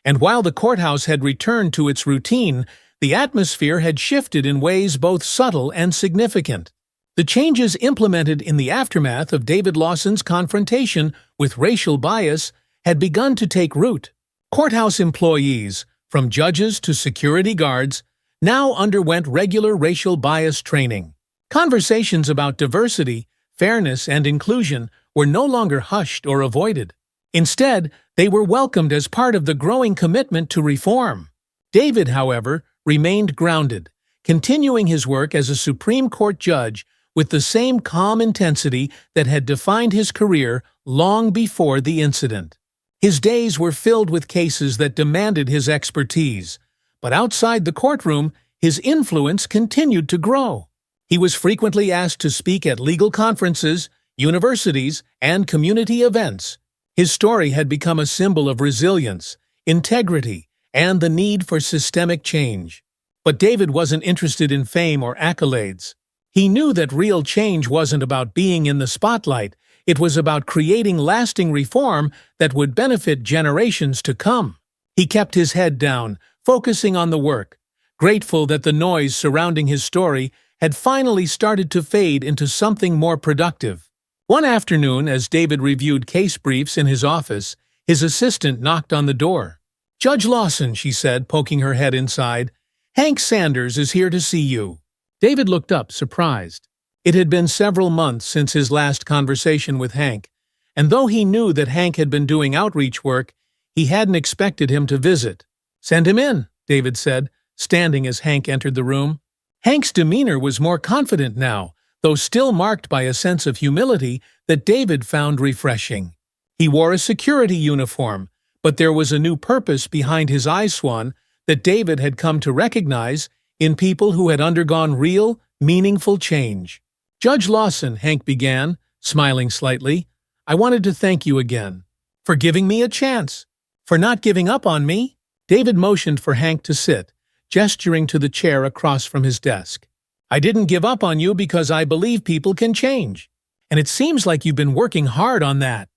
and while the courthouse had returned to its routine, the atmosphere had shifted in ways both subtle and significant. The changes implemented in the aftermath of David Lawson's confrontation with racial bias had begun to take root. Courthouse employees, from judges to security guards, now underwent regular racial bias training. Conversations about diversity, fairness, and inclusion were no longer hushed or avoided. Instead, they were welcomed as part of the growing commitment to reform. David, however, remained grounded, continuing his work as a Supreme Court judge with the same calm intensity that had defined his career long before the incident. His days were filled with cases that demanded his expertise, but outside the courtroom, his influence continued to grow. He was frequently asked to speak at legal conferences, universities, and community events. His story had become a symbol of resilience, integrity, and the need for systemic change. But David wasn't interested in fame or accolades. He knew that real change wasn't about being in the spotlight, it was about creating lasting reform that would benefit generations to come. He kept his head down, focusing on the work, grateful that the noise surrounding his story had finally started to fade into something more productive. One afternoon, as David reviewed case briefs in his office, his assistant knocked on the door. "Judge Lawson," she said, poking her head inside, "Hank Sanders is here to see you." David looked up, surprised. It had been several months since his last conversation with Hank, and though he knew that Hank had been doing outreach work, he hadn't expected him to visit. "Send him in," David said, standing as Hank entered the room. Hank's demeanor was more confident now, though still marked by a sense of humility that David found refreshing. He wore a security uniform, but there was a new purpose behind his eye swan that David had come to recognize in people who had undergone real, meaningful change. "Judge Lawson," Hank began, smiling slightly, "I wanted to thank you again. For giving me a chance. For not giving up on me." David motioned for Hank to sit, gesturing to the chair across from his desk. "I didn't give up on you because I believe people can change. And it seems like you've been working hard on that."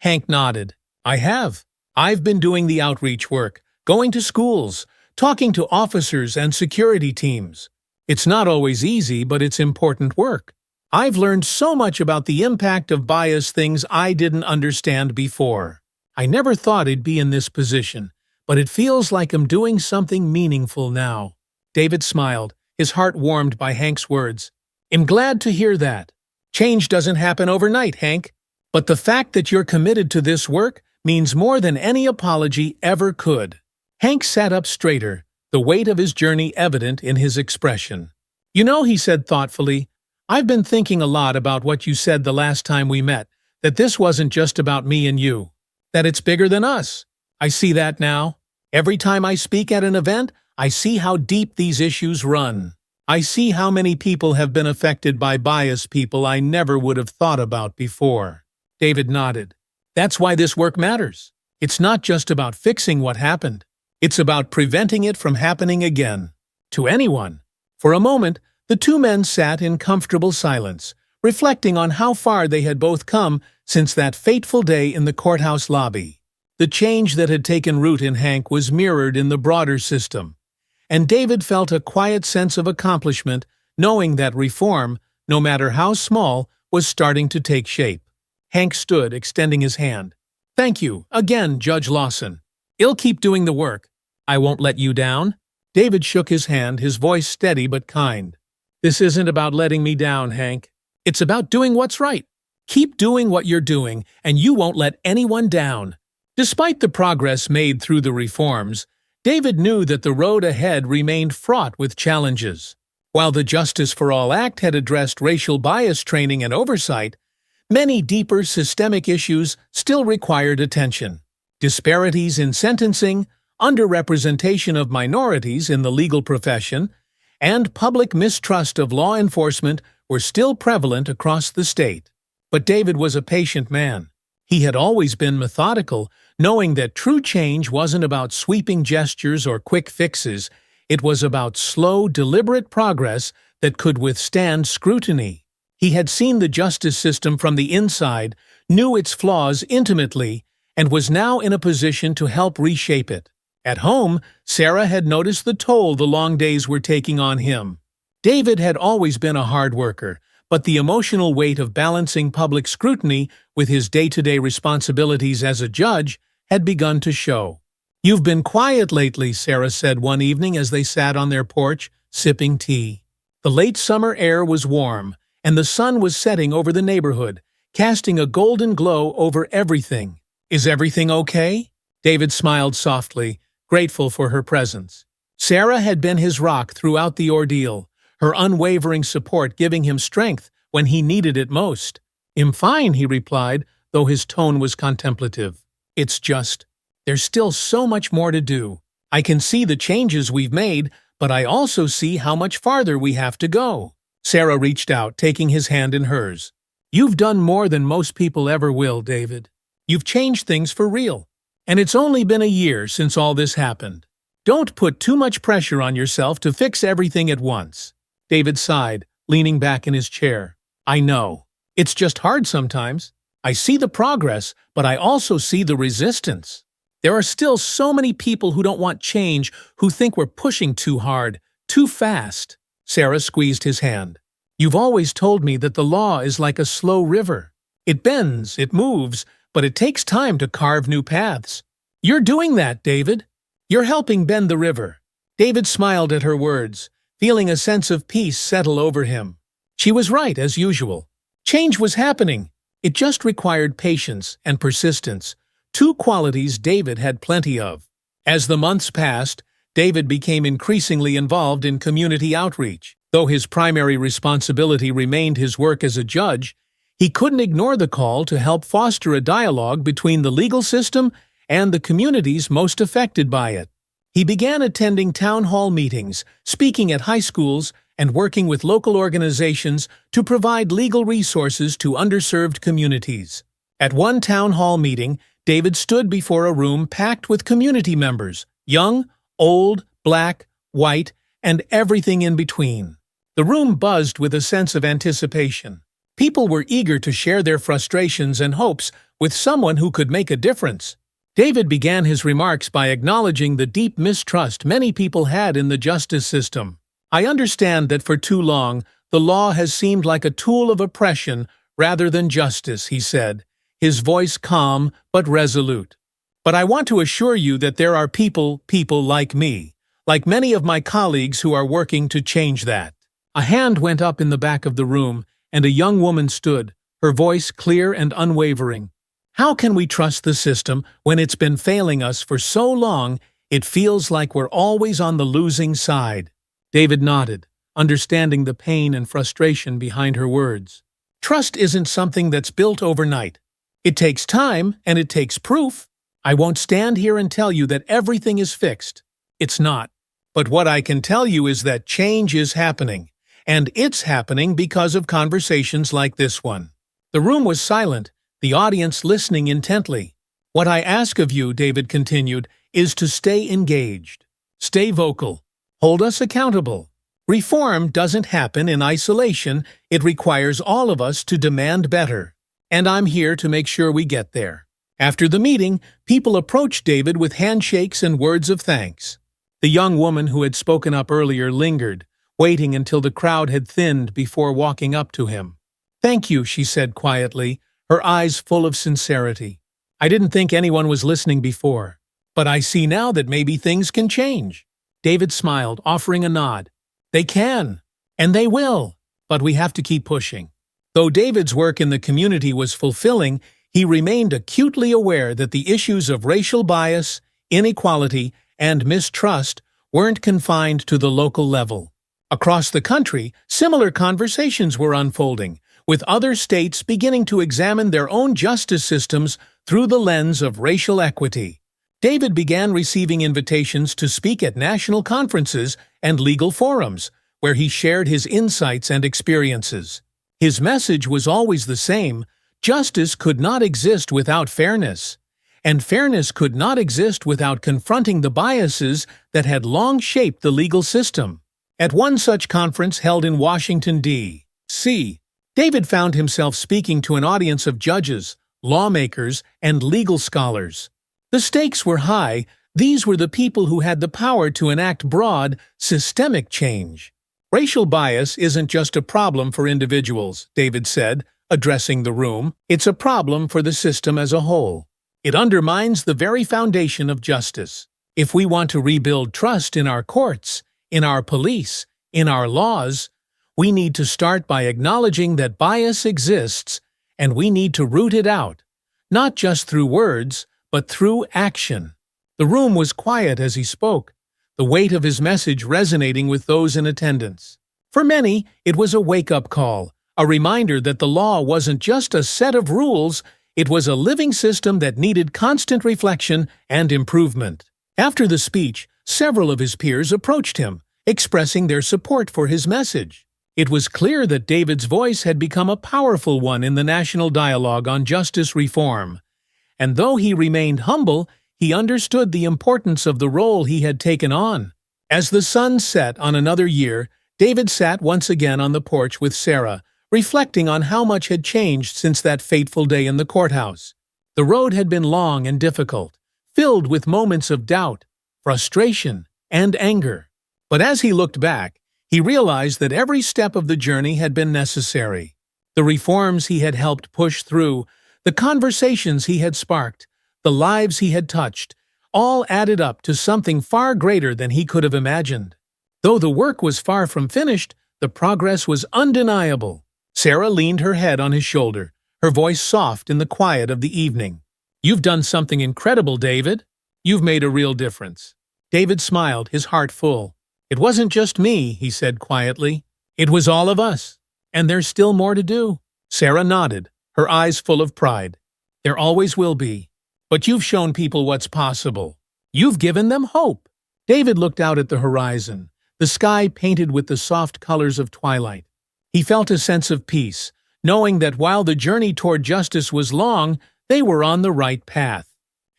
Hank nodded. "I have. I've been doing the outreach work, going to schools, talking to officers and security teams. It's not always easy, but it's important work. I've learned so much about the impact of bias, things I didn't understand before. I never thought I'd be in this position, but it feels like I'm doing something meaningful now." David smiled, his heart warmed by Hank's words. "I'm glad to hear that. Change doesn't happen overnight, Hank. But the fact that you're committed to this work means more than any apology ever could." Hank sat up straighter, the weight of his journey evident in his expression. "You know," he said thoughtfully, "I've been thinking a lot about what you said the last time we met, that this wasn't just about me and you, that it's bigger than us. I see that now. Every time I speak at an event, I see how deep these issues run. I see how many people have been affected by bias, people I never would have thought about before." David nodded. "That's why this work matters. It's not just about fixing what happened. It's about preventing it from happening again. To anyone." For a moment, the two men sat in comfortable silence, reflecting on how far they had both come since that fateful day in the courthouse lobby. The change that had taken root in Hank was mirrored in the broader system, and David felt a quiet sense of accomplishment knowing that reform, no matter how small, was starting to take shape. Hank stood, extending his hand. "Thank you, again, Judge Lawson. I'll keep doing the work. I won't let you down." David shook his hand, his voice steady but kind. "This isn't about letting me down, Hank. It's about doing what's right. Keep doing what you're doing, and you won't let anyone down." Despite the progress made through the reforms, David knew that the road ahead remained fraught with challenges. While the Justice for All Act had addressed racial bias training and oversight, Many deeper systemic issues still required attention. Disparities in sentencing, underrepresentation of minorities in the legal profession, and public mistrust of law enforcement were still prevalent across the state. But David was a patient man. He had always been methodical, knowing that true change wasn't about sweeping gestures or quick fixes. It was about slow, deliberate progress that could withstand scrutiny. He had seen the justice system from the inside, knew its flaws intimately, and was now in a position to help reshape it. At home, Sarah had noticed the toll the long days were taking on him. David had always been a hard worker, but the emotional weight of balancing public scrutiny with his day-to-day responsibilities as a judge had begun to show. "You've been quiet lately," Sarah said one evening as they sat on their porch, sipping tea. The late summer air was warm, and the sun was setting over the neighborhood, casting a golden glow over everything. "Is everything okay?" David smiled softly, grateful for her presence. Sarah had been his rock throughout the ordeal, her unwavering support giving him strength when he needed it most. "I'm fine," he replied, though his tone was contemplative. "It's just, there's still so much more to do. I can see the changes we've made, but I also see how much farther we have to go." Sarah reached out, taking his hand in hers. "You've done more than most people ever will, David. You've changed things for real. And it's only been a year since all this happened. Don't put too much pressure on yourself to fix everything at once." David sighed, leaning back in his chair. "I know. It's just hard sometimes. I see the progress, but I also see the resistance. There are still so many people who don't want change, who think we're pushing too hard, too fast." Sarah squeezed his hand. "You've always told me that the law is like a slow river. It bends, it moves, but it takes time to carve new paths. You're doing that, David. You're helping bend the river." David smiled at her words, feeling a sense of peace settle over him. She was right, as usual. Change was happening. It just required patience and persistence, two qualities David had plenty of. As the months passed, David became increasingly involved in community outreach. Though his primary responsibility remained his work as a judge, he couldn't ignore the call to help foster a dialogue between the legal system and the communities most affected by it. He began attending town hall meetings, speaking at high schools, and working with local organizations to provide legal resources to underserved communities. At one town hall meeting, David stood before a room packed with community members, young, old, black, white, and everything in between. The room buzzed with a sense of anticipation. People were eager to share their frustrations and hopes with someone who could make a difference. David began his remarks by acknowledging the deep mistrust many people had in the justice system. "I understand that for too long, the law has seemed like a tool of oppression rather than justice," he said, his voice calm but resolute. "But I want to assure you that there are people like me, like many of my colleagues who are working to change that." A hand went up in the back of the room, and a young woman stood, her voice clear and unwavering. "How can we trust the system when it's been failing us for so long it feels like we're always on the losing side?" David nodded, understanding the pain and frustration behind her words. "Trust isn't something that's built overnight. It takes time and it takes proof. I won't stand here and tell you that everything is fixed. It's not. But what I can tell you is that change is happening, and it's happening because of conversations like this one." The room was silent, the audience listening intently. "What I ask of you," David continued, "is to stay engaged. Stay vocal. Hold us accountable. Reform doesn't happen in isolation. It requires all of us to demand better. And I'm here to make sure we get there." After the meeting, people approached David with handshakes and words of thanks. The young woman who had spoken up earlier lingered, waiting until the crowd had thinned before walking up to him. "Thank you," she said quietly, her eyes full of sincerity. "I didn't think anyone was listening before, but I see now that maybe things can change." David smiled, offering a nod. "They can, and they will, but we have to keep pushing." Though David's work in the community was fulfilling, he remained acutely aware that the issues of racial bias, inequality, and mistrust weren't confined to the local level. Across the country, similar conversations were unfolding, with other states beginning to examine their own justice systems through the lens of racial equity. David began receiving invitations to speak at national conferences and legal forums, where he shared his insights and experiences. His message was always the same: justice could not exist without fairness, and fairness could not exist without confronting the biases that had long shaped the legal system. At one such conference held in Washington, D.C., David found himself speaking to an audience of judges, lawmakers, and legal scholars. The stakes were high. These were the people who had the power to enact broad, systemic change. Racial bias isn't just a problem for individuals, David said, addressing the room. It's a problem for the system as a whole. It undermines the very foundation of justice. If we want to rebuild trust in our courts, in our police, in our laws, we need to start by acknowledging that bias exists, and we need to root it out, not just through words, but through action. The room was quiet as he spoke, the weight of his message resonating with those in attendance. For many, it was a wake-up call, a reminder that the law wasn't just a set of rules, it was a living system that needed constant reflection and improvement. After the speech, several of his peers approached him, expressing their support for his message. It was clear that David's voice had become a powerful one in the national dialogue on justice reform. And though he remained humble, he understood the importance of the role he had taken on. As the sun set on another year, David sat once again on the porch with Sarah, reflecting on how much had changed since that fateful day in the courthouse. The road had been long and difficult, filled with moments of doubt, frustration, and anger. But as he looked back, he realized that every step of the journey had been necessary. The reforms he had helped push through, the conversations he had sparked, the lives he had touched, all added up to something far greater than he could have imagined. Though the work was far from finished, the progress was undeniable. Sarah leaned her head on his shoulder, her voice soft in the quiet of the evening. "You've done something incredible, David. You've made a real difference." David smiled, his heart full. "It wasn't just me," he said quietly. "It was all of us. And there's still more to do." Sarah nodded, her eyes full of pride. "There always will be. But you've shown people what's possible. You've given them hope." David looked out at the horizon, the sky painted with the soft colors of twilight. He felt a sense of peace, knowing that while the journey toward justice was long, they were on the right path.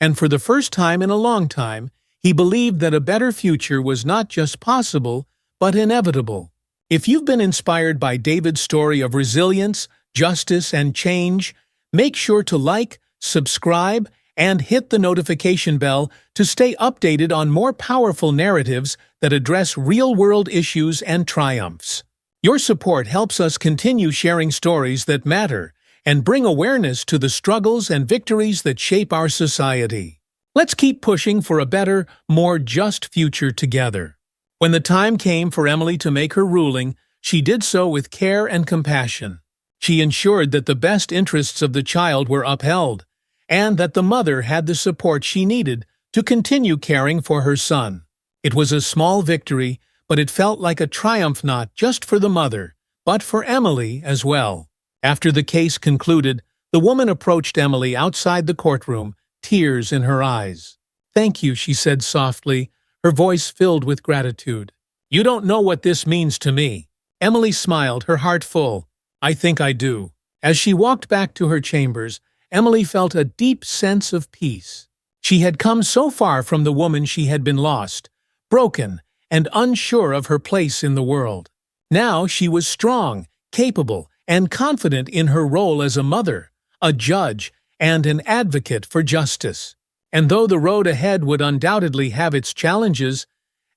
And for the first time in a long time, he believed that a better future was not just possible, but inevitable. If you've been inspired by David's story of resilience, justice, and change, make sure to like, subscribe, and hit the notification bell to stay updated on more powerful narratives that address real-world issues and triumphs. Your support helps us continue sharing stories that matter and bring awareness to the struggles and victories that shape our society. Let's keep pushing for a better, more just future together. When the time came for Emily to make her ruling, she did so with care and compassion. She ensured that the best interests of the child were upheld, and that the mother had the support she needed to continue caring for her son. It was a small victory, but it felt like a triumph not just for the mother, but for Emily as well. After the case concluded, the woman approached Emily outside the courtroom, tears in her eyes. "Thank you," she said softly, her voice filled with gratitude. "You don't know what this means to me." Emily smiled, her heart full. "I think I do." As she walked back to her chambers, Emily felt a deep sense of peace. She had come so far from the woman she had been lost, broken, and unsure of her place in the world. Now she was strong, capable, and confident in her role as a mother, a judge, and an advocate for justice. And though the road ahead would undoubtedly have its challenges,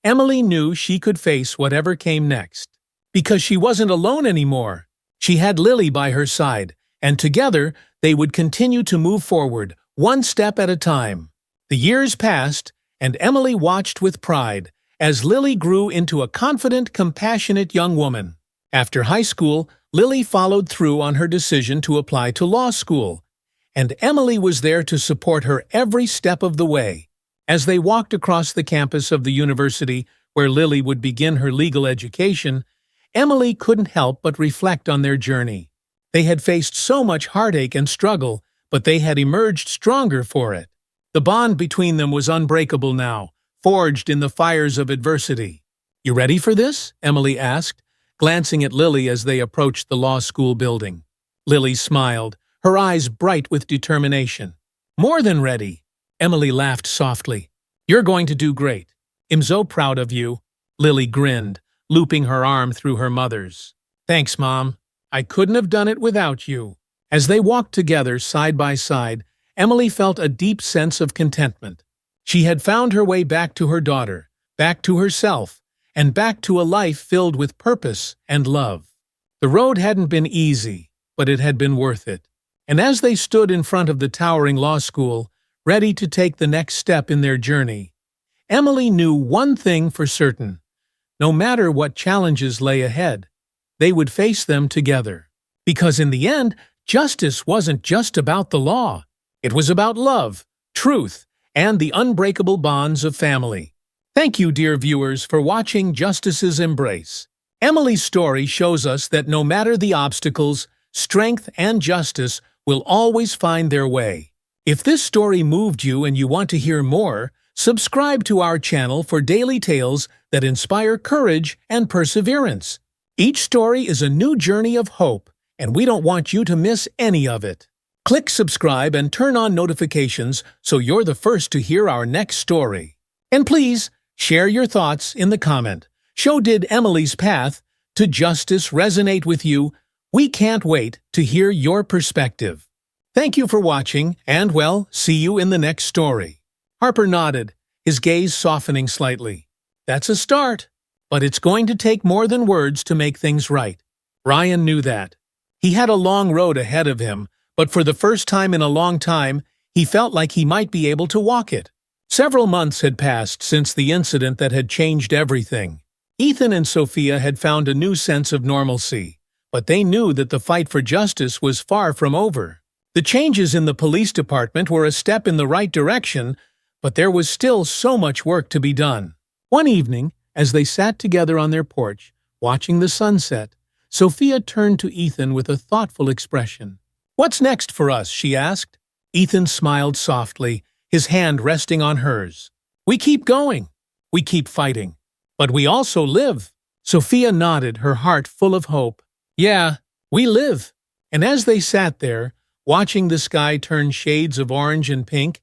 Emily knew she could face whatever came next. Because she wasn't alone anymore. She had Lily by her side, and together they would continue to move forward, one step at a time. The years passed, and Emily watched with pride as Lily grew into a confident, compassionate young woman. After high school, Lily followed through on her decision to apply to law school, and Emily was there to support her every step of the way. As they walked across the campus of the university where Lily would begin her legal education, Emily couldn't help but reflect on their journey. They had faced so much heartache and struggle, but they had emerged stronger for it. The bond between them was unbreakable now, forged in the fires of adversity. "You ready for this?" Emily asked, glancing at Lily as they approached the law school building. Lily smiled, her eyes bright with determination. "More than ready." Emily laughed softly. "You're going to do great. I'm so proud of you." Lily grinned, looping her arm through her mother's. "Thanks, Mom. I couldn't have done it without you." As they walked together side by side, Emily felt a deep sense of contentment. She had found her way back to her daughter, back to herself, and back to a life filled with purpose and love. The road hadn't been easy, but it had been worth it. And as they stood in front of the towering law school, ready to take the next step in their journey, Emily knew one thing for certain. No matter what challenges lay ahead, they would face them together. Because in the end, justice wasn't just about the law. It was about love, truth, and the unbreakable bonds of family. Thank you, dear viewers, for watching Justice's Embrace. Emily's story shows us that no matter the obstacles, strength and justice will always find their way. If this story moved you and you want to hear more, subscribe to our channel for daily tales that inspire courage and perseverance. Each story is a new journey of hope, and we don't want you to miss any of it. Click subscribe and turn on notifications so you're the first to hear our next story. And please, share your thoughts in the comment. Did Emily's path to justice resonate with you? We can't wait to hear your perspective. Thank you for watching, and well, see you in the next story. Harper nodded, his gaze softening slightly. That's a start, but it's going to take more than words to make things right. Ryan knew that. He had a long road ahead of him, but for the first time in a long time, he felt like he might be able to walk it. Several months had passed since the incident that had changed everything. Ethan and Sophia had found a new sense of normalcy, but they knew that the fight for justice was far from over. The changes in the police department were a step in the right direction, but there was still so much work to be done. One evening, as they sat together on their porch, watching the sunset, Sophia turned to Ethan with a thoughtful expression. "What's next for us?" she asked. Ethan smiled softly, his hand resting on hers. "We keep going. We keep fighting. But we also live." Sophia nodded, her heart full of hope. "Yeah, we live." And as they sat there, watching the sky turn shades of orange and pink,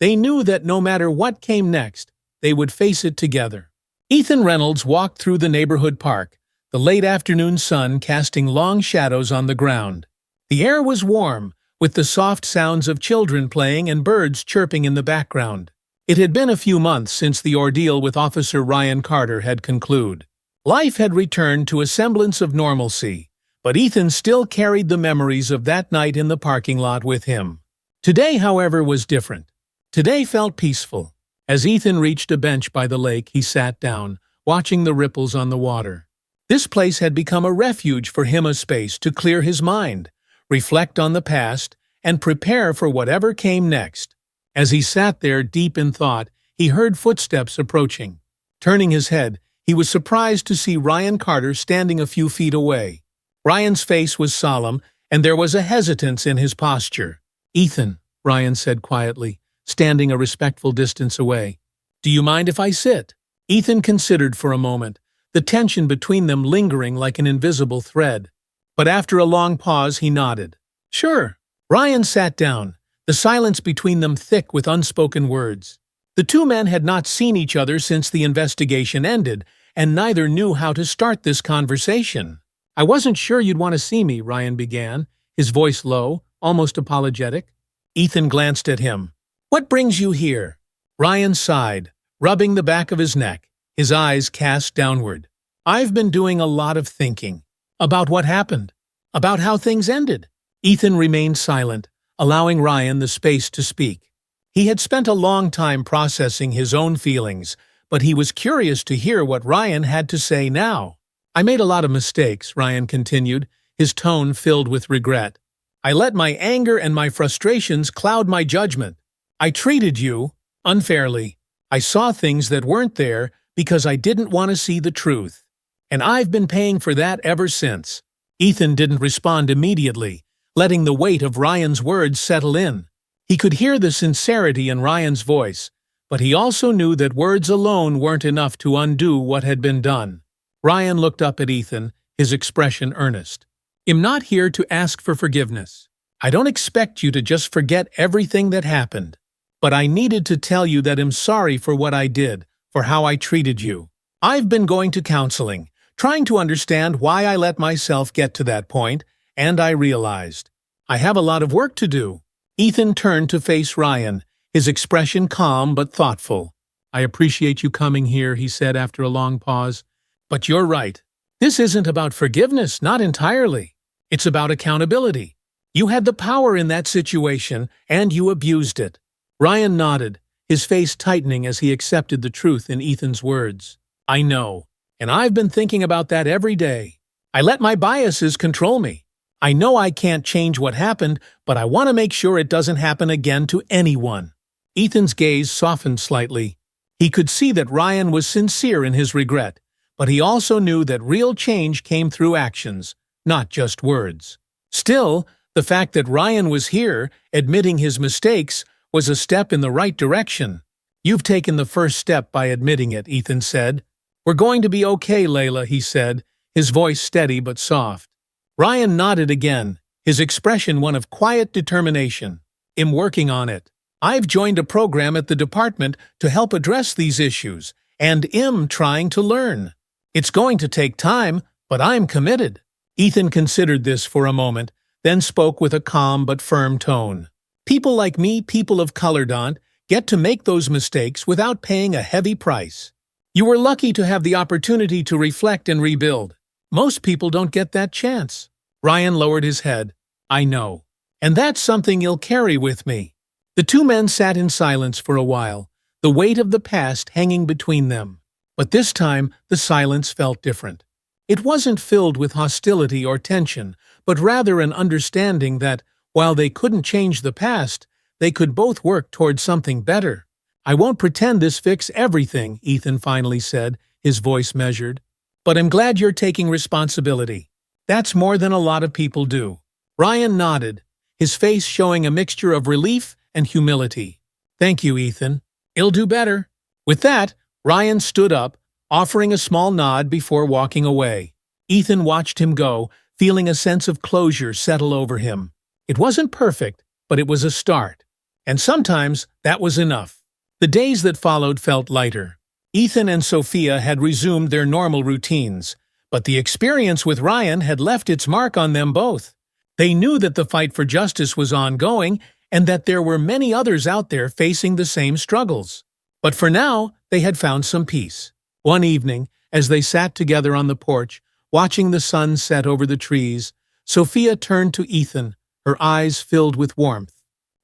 they knew that no matter what came next, they would face it together. Ethan Reynolds walked through the neighborhood park, the late afternoon sun casting long shadows on the ground. The air was warm, with the soft sounds of children playing and birds chirping in the background. It had been a few months since the ordeal with Officer Ryan Carter had concluded. Life had returned to a semblance of normalcy, but Ethan still carried the memories of that night in the parking lot with him. Today, however, was different. Today felt peaceful. As Ethan reached a bench by the lake, he sat down, watching the ripples on the water. This place had become a refuge for him, a space to clear his mind, reflect on the past, and prepare for whatever came next. As he sat there deep in thought, he heard footsteps approaching. Turning his head, he was surprised to see Ryan Carter standing a few feet away. Ryan's face was solemn, and there was a hesitance in his posture. "Ethan," Ryan said quietly, standing a respectful distance away. "Do you mind if I sit?" Ethan considered for a moment, the tension between them lingering like an invisible thread. But after a long pause, he nodded. "Sure." Ryan sat down, the silence between them thick with unspoken words. The two men had not seen each other since the investigation ended, and neither knew how to start this conversation. "I wasn't sure you'd want to see me," Ryan began, his voice low, almost apologetic. Ethan glanced at him. "What brings you here?" Ryan sighed, rubbing the back of his neck, his eyes cast downward. "I've been doing a lot of thinking. About what happened. About how things ended." Ethan remained silent, allowing Ryan the space to speak. He had spent a long time processing his own feelings, but he was curious to hear what Ryan had to say now. "I made a lot of mistakes," Ryan continued, his tone filled with regret. "I let my anger and my frustrations cloud my judgment. I treated you unfairly. I saw things that weren't there because I didn't want to see the truth. And I've been paying for that ever since." Ethan didn't respond immediately, letting the weight of Ryan's words settle in. He could hear the sincerity in Ryan's voice, but he also knew that words alone weren't enough to undo what had been done. Ryan looked up at Ethan, his expression earnest. "I'm not here to ask for forgiveness. I don't expect you to just forget everything that happened. But I needed to tell you that I'm sorry for what I did, for how I treated you. I've been going to counseling, trying to understand why I let myself get to that point, and I realized I have a lot of work to do." Ethan turned to face Ryan, his expression calm but thoughtful. "I appreciate you coming here," he said after a long pause. "But you're right. This isn't about forgiveness, not entirely. It's about accountability. You had the power in that situation, and you abused it." Ryan nodded, his face tightening as he accepted the truth in Ethan's words. "I know, and I've been thinking about that every day. I let my biases control me. I know I can't change what happened, but I want to make sure it doesn't happen again to anyone." Ethan's gaze softened slightly. He could see that Ryan was sincere in his regret, but he also knew that real change came through actions, not just words. Still, the fact that Ryan was here, admitting his mistakes, was a step in the right direction. "You've taken the first step by admitting it," Ethan said. "We're going to be okay, Layla," he said, his voice steady but soft. Ryan nodded again, his expression one of quiet determination. "I'm working on it. I've joined a program at the department to help address these issues, and am trying to learn. It's going to take time, but I'm committed." Ethan considered this for a moment, then spoke with a calm but firm tone. "People like me, people of color, don't get to make those mistakes without paying a heavy price. You were lucky to have the opportunity to reflect and rebuild. Most people don't get that chance." Ryan lowered his head. "I know. And that's something you'll carry with me." The two men sat in silence for a while, the weight of the past hanging between them. But this time, the silence felt different. It wasn't filled with hostility or tension, but rather an understanding that, while they couldn't change the past, they could both work toward something better. "I won't pretend this fixes everything," Ethan finally said, his voice measured. "But I'm glad you're taking responsibility. That's more than a lot of people do." Ryan nodded, his face showing a mixture of relief and humility. "Thank you, Ethan. I'll do better." With that, Ryan stood up, offering a small nod before walking away. Ethan watched him go, feeling a sense of closure settle over him. It wasn't perfect, but it was a start. And sometimes that was enough. The days that followed felt lighter. Ethan and Sophia had resumed their normal routines, but the experience with Ryan had left its mark on them both. They knew that the fight for justice was ongoing and that there were many others out there facing the same struggles. But for now, they had found some peace. One evening, as they sat together on the porch, watching the sun set over the trees, Sophia turned to Ethan, her eyes filled with warmth.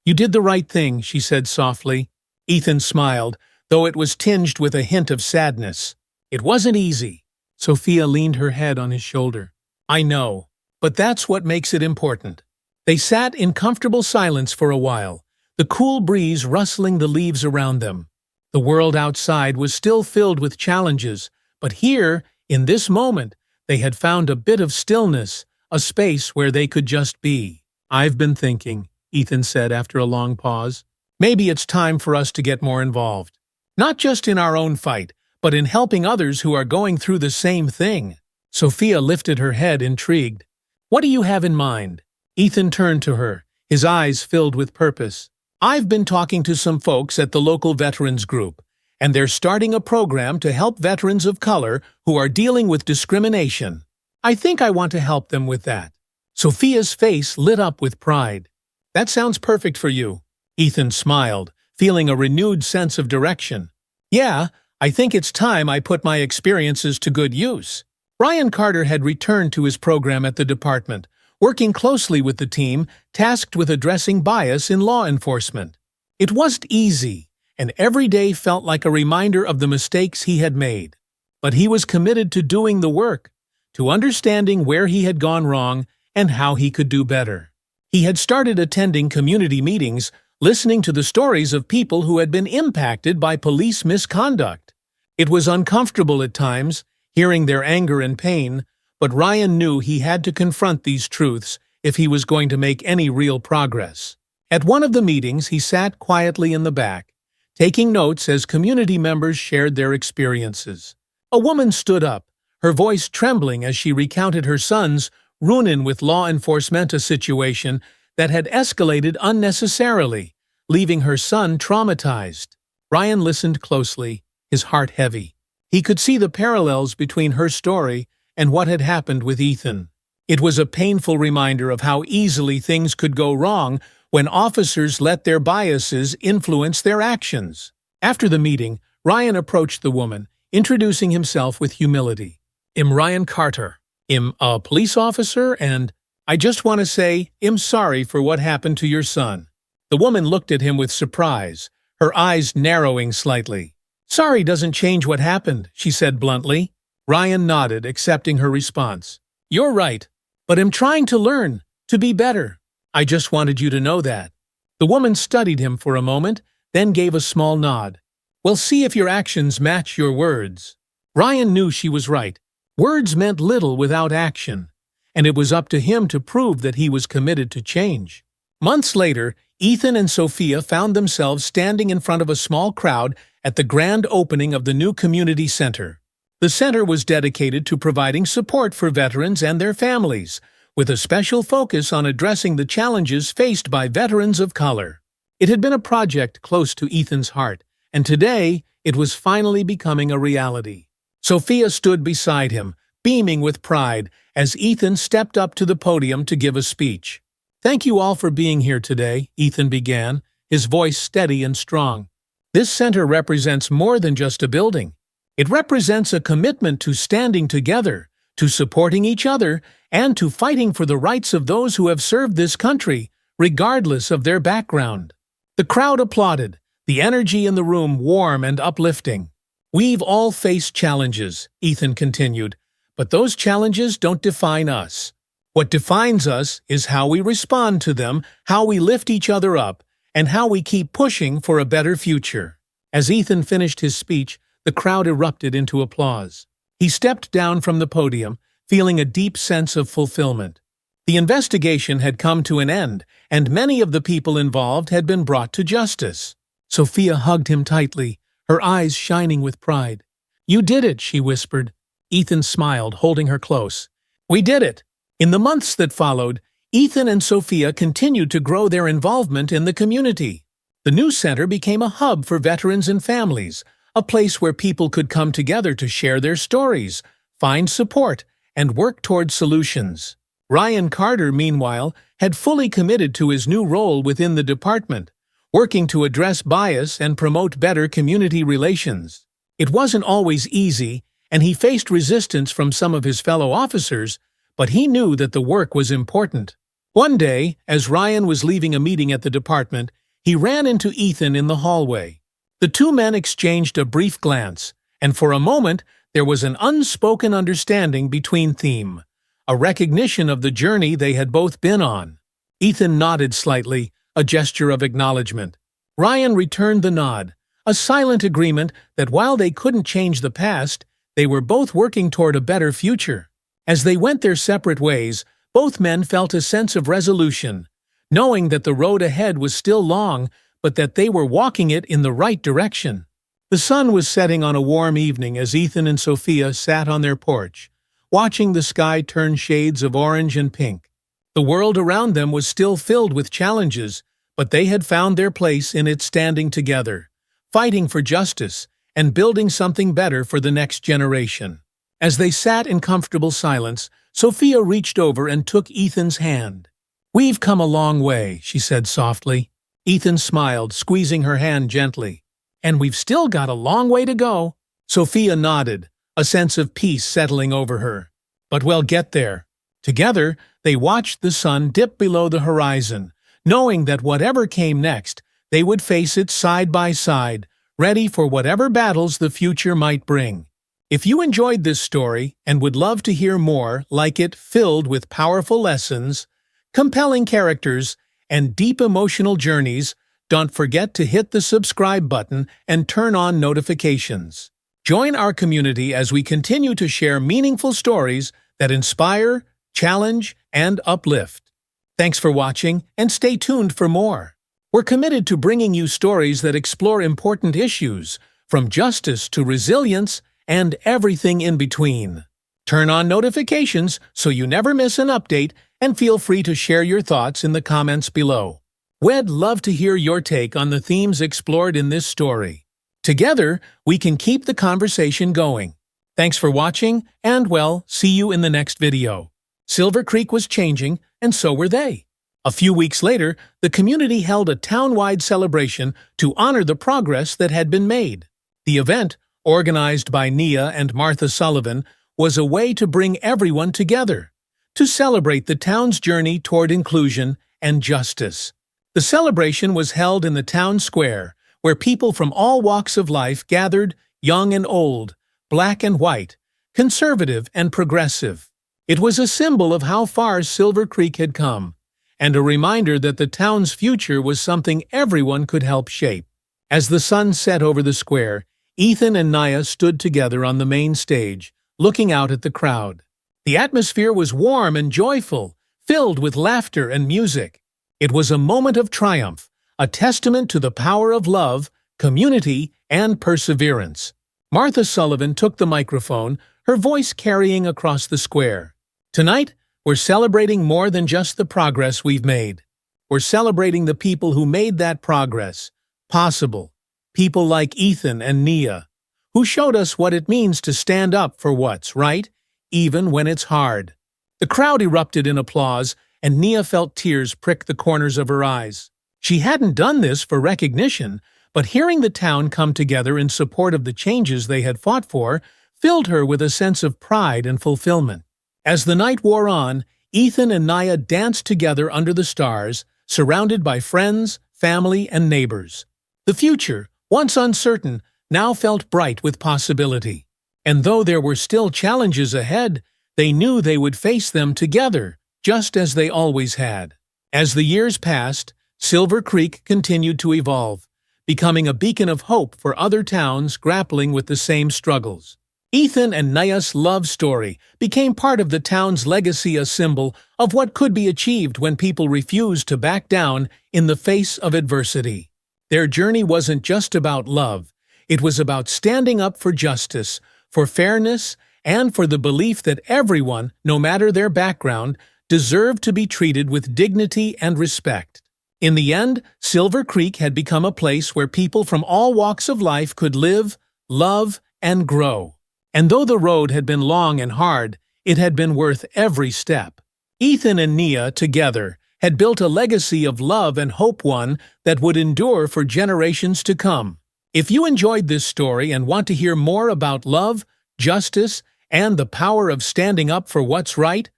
"You did the right thing," she said softly. Ethan smiled, though it was tinged with a hint of sadness. "It wasn't easy." Sophia leaned her head on his shoulder. "I know, but that's what makes it important." They sat in comfortable silence for a while, the cool breeze rustling the leaves around them. The world outside was still filled with challenges, but here, in this moment, they had found a bit of stillness, a space where they could just be. "I've been thinking," Ethan said after a long pause. "Maybe it's time for us to get more involved. Not just in our own fight, but in helping others who are going through the same thing." Sophia lifted her head, intrigued. "What do you have in mind?" Ethan turned to her, his eyes filled with purpose. "I've been talking to some folks at the local veterans group, and they're starting a program to help veterans of color who are dealing with discrimination. I think I want to help them with that." Sophia's face lit up with pride. "That sounds perfect for you." Ethan smiled, feeling a renewed sense of direction. "Yeah, I think it's time I put my experiences to good use." Brian Carter had returned to his program at the department, working closely with the team tasked with addressing bias in law enforcement. It wasn't easy, and every day felt like a reminder of the mistakes he had made. But he was committed to doing the work, to understanding where he had gone wrong and how he could do better. He had started attending community meetings, listening to the stories of people who had been impacted by police misconduct. It was uncomfortable at times, hearing their anger and pain, but Ryan knew he had to confront these truths if he was going to make any real progress. At one of the meetings, he sat quietly in the back, taking notes as community members shared their experiences. A woman stood up, her voice trembling as she recounted her son's run-in with law enforcement, a situation that had escalated unnecessarily, leaving her son traumatized. Ryan listened closely, his heart heavy. He could see the parallels between her story and what had happened with Ethan. It was a painful reminder of how easily things could go wrong when officers let their biases influence their actions. After the meeting, Ryan approached the woman, introducing himself with humility. "I'm Ryan Carter. I'm a police officer, and I just want to say I'm sorry for what happened to your son." The woman looked at him with surprise, her eyes narrowing slightly. "Sorry doesn't change what happened," she said bluntly. Ryan nodded, accepting her response. "You're right, but I'm trying to learn, to be better. I just wanted you to know that." The woman studied him for a moment, then gave a small nod. "We'll see if your actions match your words." Ryan knew she was right. Words meant little without action, and it was up to him to prove that he was committed to change. Months later, Ethan and Sophia found themselves standing in front of a small crowd at the grand opening of the new community center. The center was dedicated to providing support for veterans and their families, with a special focus on addressing the challenges faced by veterans of color. It had been a project close to Ethan's heart, and today it was finally becoming a reality. Sophia stood beside him, beaming with pride, as Ethan stepped up to the podium to give a speech. "Thank you all for being here today," Ethan began, his voice steady and strong. "This center represents more than just a building. It represents a commitment to standing together, to supporting each other, and to fighting for the rights of those who have served this country, regardless of their background." The crowd applauded, the energy in the room warm and uplifting. "We've all faced challenges," Ethan continued, "but those challenges don't define us. What defines us is how we respond to them, how we lift each other up, and how we keep pushing for a better future." As Ethan finished his speech, the crowd erupted into applause. He stepped down from the podium, feeling a deep sense of fulfillment. The investigation had come to an end, and many of the people involved had been brought to justice. Sophia hugged him tightly, her eyes shining with pride. "You did it," she whispered. Ethan smiled, holding her close. "We did it." In the months that followed, Ethan and Sophia continued to grow their involvement in the community. The new center became a hub for veterans and families, a place where people could come together to share their stories, find support, and work toward solutions. Ryan Carter, meanwhile, had fully committed to his new role within the department, working to address bias and promote better community relations. It wasn't always easy, and he faced resistance from some of his fellow officers, but he knew that the work was important. One day, as Ryan was leaving a meeting at the department, he ran into Ethan in the hallway. The two men exchanged a brief glance, and for a moment there was an unspoken understanding between them, a recognition of the journey they had both been on. Ethan nodded slightly, a gesture of acknowledgement. Ryan returned the nod, a silent agreement that while they couldn't change the past, they were both working toward a better future. As they went their separate ways, both men felt a sense of resolution, knowing that the road ahead was still long, but that they were walking it in the right direction. The sun was setting on a warm evening as Ethan and Sophia sat on their porch, watching the sky turn shades of orange and pink. The world around them was still filled with challenges, but they had found their place in it, standing together, fighting for justice, and building something better for the next generation. As they sat in comfortable silence, Sophia reached over and took Ethan's hand. "We've come a long way," she said softly. Ethan smiled, squeezing her hand gently. "And we've still got a long way to go." Sophia nodded, a sense of peace settling over her. "But we'll get there." Together, they watched the sun dip below the horizon, knowing that whatever came next, they would face it side by side, ready for whatever battles the future might bring. If you enjoyed this story and would love to hear more like it, filled with powerful lessons, compelling characters, and deep emotional journeys, don't forget to hit the subscribe button and turn on notifications. Join our community as we continue to share meaningful stories that inspire, challenge, and uplift. Thanks for watching, and stay tuned for more. We're committed to bringing you stories that explore important issues, from justice to resilience and everything in between. Turn on notifications so you never miss an update, and feel free to share your thoughts in the comments below. We'd love to hear your take on the themes explored in this story. Together, we can keep the conversation going. Thanks for watching, and well, see you in the next video. Silver Creek was changing, and so were they. A few weeks later, the community held a town-wide celebration to honor the progress that had been made. The event, organized by Nia and Martha Sullivan, was a way to bring everyone together, to celebrate the town's journey toward inclusion and justice. The celebration was held in the town square, where people from all walks of life gathered, young and old, black and white, conservative and progressive. It was a symbol of how far Silver Creek had come, and a reminder that the town's future was something everyone could help shape. As the sun set over the square, Ethan and Nia stood together on the main stage, looking out at the crowd. The atmosphere was warm and joyful, filled with laughter and music. It was a moment of triumph, a testament to the power of love, community, and perseverance. Martha Sullivan took the microphone, her voice carrying across the square. Tonight, we're celebrating more than just the progress we've made. We're celebrating the people who made that progress possible. People like Ethan and Nia, who showed us what it means to stand up for what's right, even when it's hard. The crowd erupted in applause, and Nia felt tears prick the corners of her eyes. She hadn't done this for recognition, but hearing the town come together in support of the changes they had fought for filled her with a sense of pride and fulfillment. As the night wore on, Ethan and Nia danced together under the stars, surrounded by friends, family, and neighbors. The future, once uncertain, now felt bright with possibility. And though there were still challenges ahead, they knew they would face them together, just as they always had. As the years passed, Silver Creek continued to evolve, becoming a beacon of hope for other towns grappling with the same struggles. Ethan and Nia's love story became part of the town's legacy, a symbol of what could be achieved when people refused to back down in the face of adversity. Their journey wasn't just about love. It was about standing up for justice, for fairness, and for the belief that everyone, no matter their background, deserved to be treated with dignity and respect. In the end, Silver Creek had become a place where people from all walks of life could live, love, and grow. And though the road had been long and hard, it had been worth every step. Ethan and Nia, together, had built a legacy of love and hope, one that would endure for generations to come. If you enjoyed this story and want to hear more about love, justice, and the power of standing up for what's right,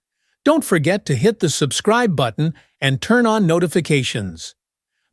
don't forget to hit the subscribe button and turn on notifications.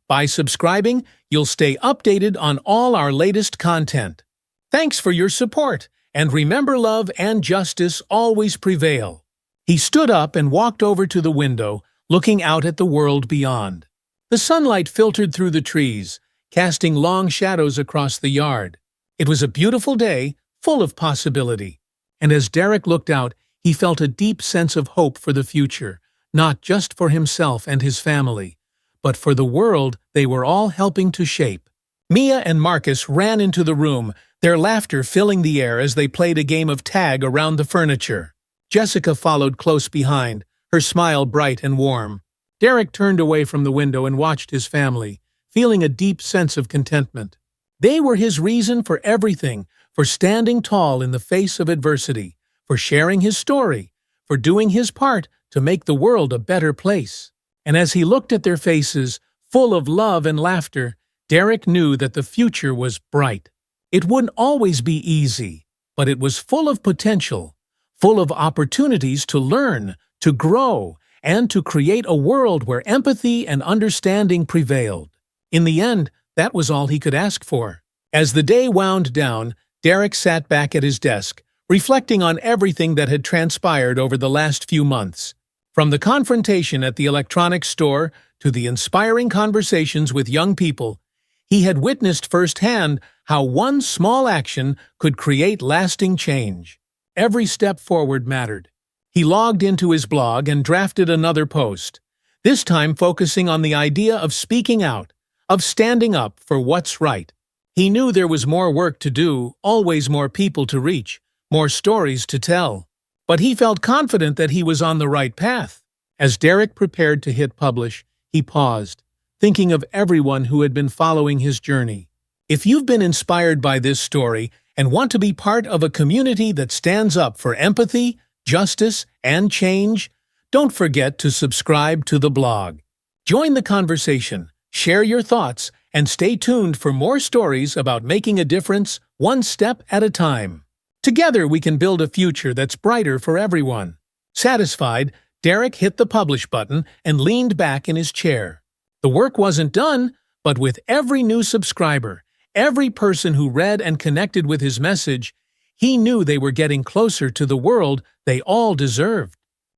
By subscribing, you'll stay updated on all our latest content. Thanks for your support, and remember, love and justice always prevail. He stood up and walked over to the window, looking out at the world beyond. The sunlight filtered through the trees, casting long shadows across the yard. It was a beautiful day, full of possibility. And as Derek looked out, he felt a deep sense of hope for the future, not just for himself and his family, but for the world they were all helping to shape. Mia and Marcus ran into the room, their laughter filling the air as they played a game of tag around the furniture. Jessica followed close behind, her smile bright and warm. Derek turned away from the window and watched his family, feeling a deep sense of contentment. They were his reason for everything, for standing tall in the face of adversity, for sharing his story, for doing his part to make the world a better place. And as he looked at their faces, full of love and laughter, Derek knew that the future was bright. It wouldn't always be easy, but it was full of potential, full of opportunities to learn, to grow, and to create a world where empathy and understanding prevailed. In the end, that was all he could ask for. As the day wound down, Derek sat back at his desk, reflecting on everything that had transpired over the last few months. From the confrontation at the electronics store to the inspiring conversations with young people, he had witnessed firsthand how one small action could create lasting change. Every step forward mattered. He logged into his blog and drafted another post, this time focusing on the idea of speaking out, of standing up for what's right. He knew there was more work to do, always more people to reach, more stories to tell. But he felt confident that he was on the right path. As Derek prepared to hit publish, he paused, thinking of everyone who had been following his journey. If you've been inspired by this story and want to be part of a community that stands up for empathy, justice, and change, don't forget to subscribe to the blog. Join the conversation, share your thoughts, and stay tuned for more stories about making a difference one step at a time. Together we can build a future that's brighter for everyone. Satisfied, Derek hit the publish button and leaned back in his chair. The work wasn't done, but with every new subscriber, every person who read and connected with his message, he knew they were getting closer to the world they all deserved.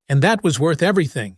And that was worth everything.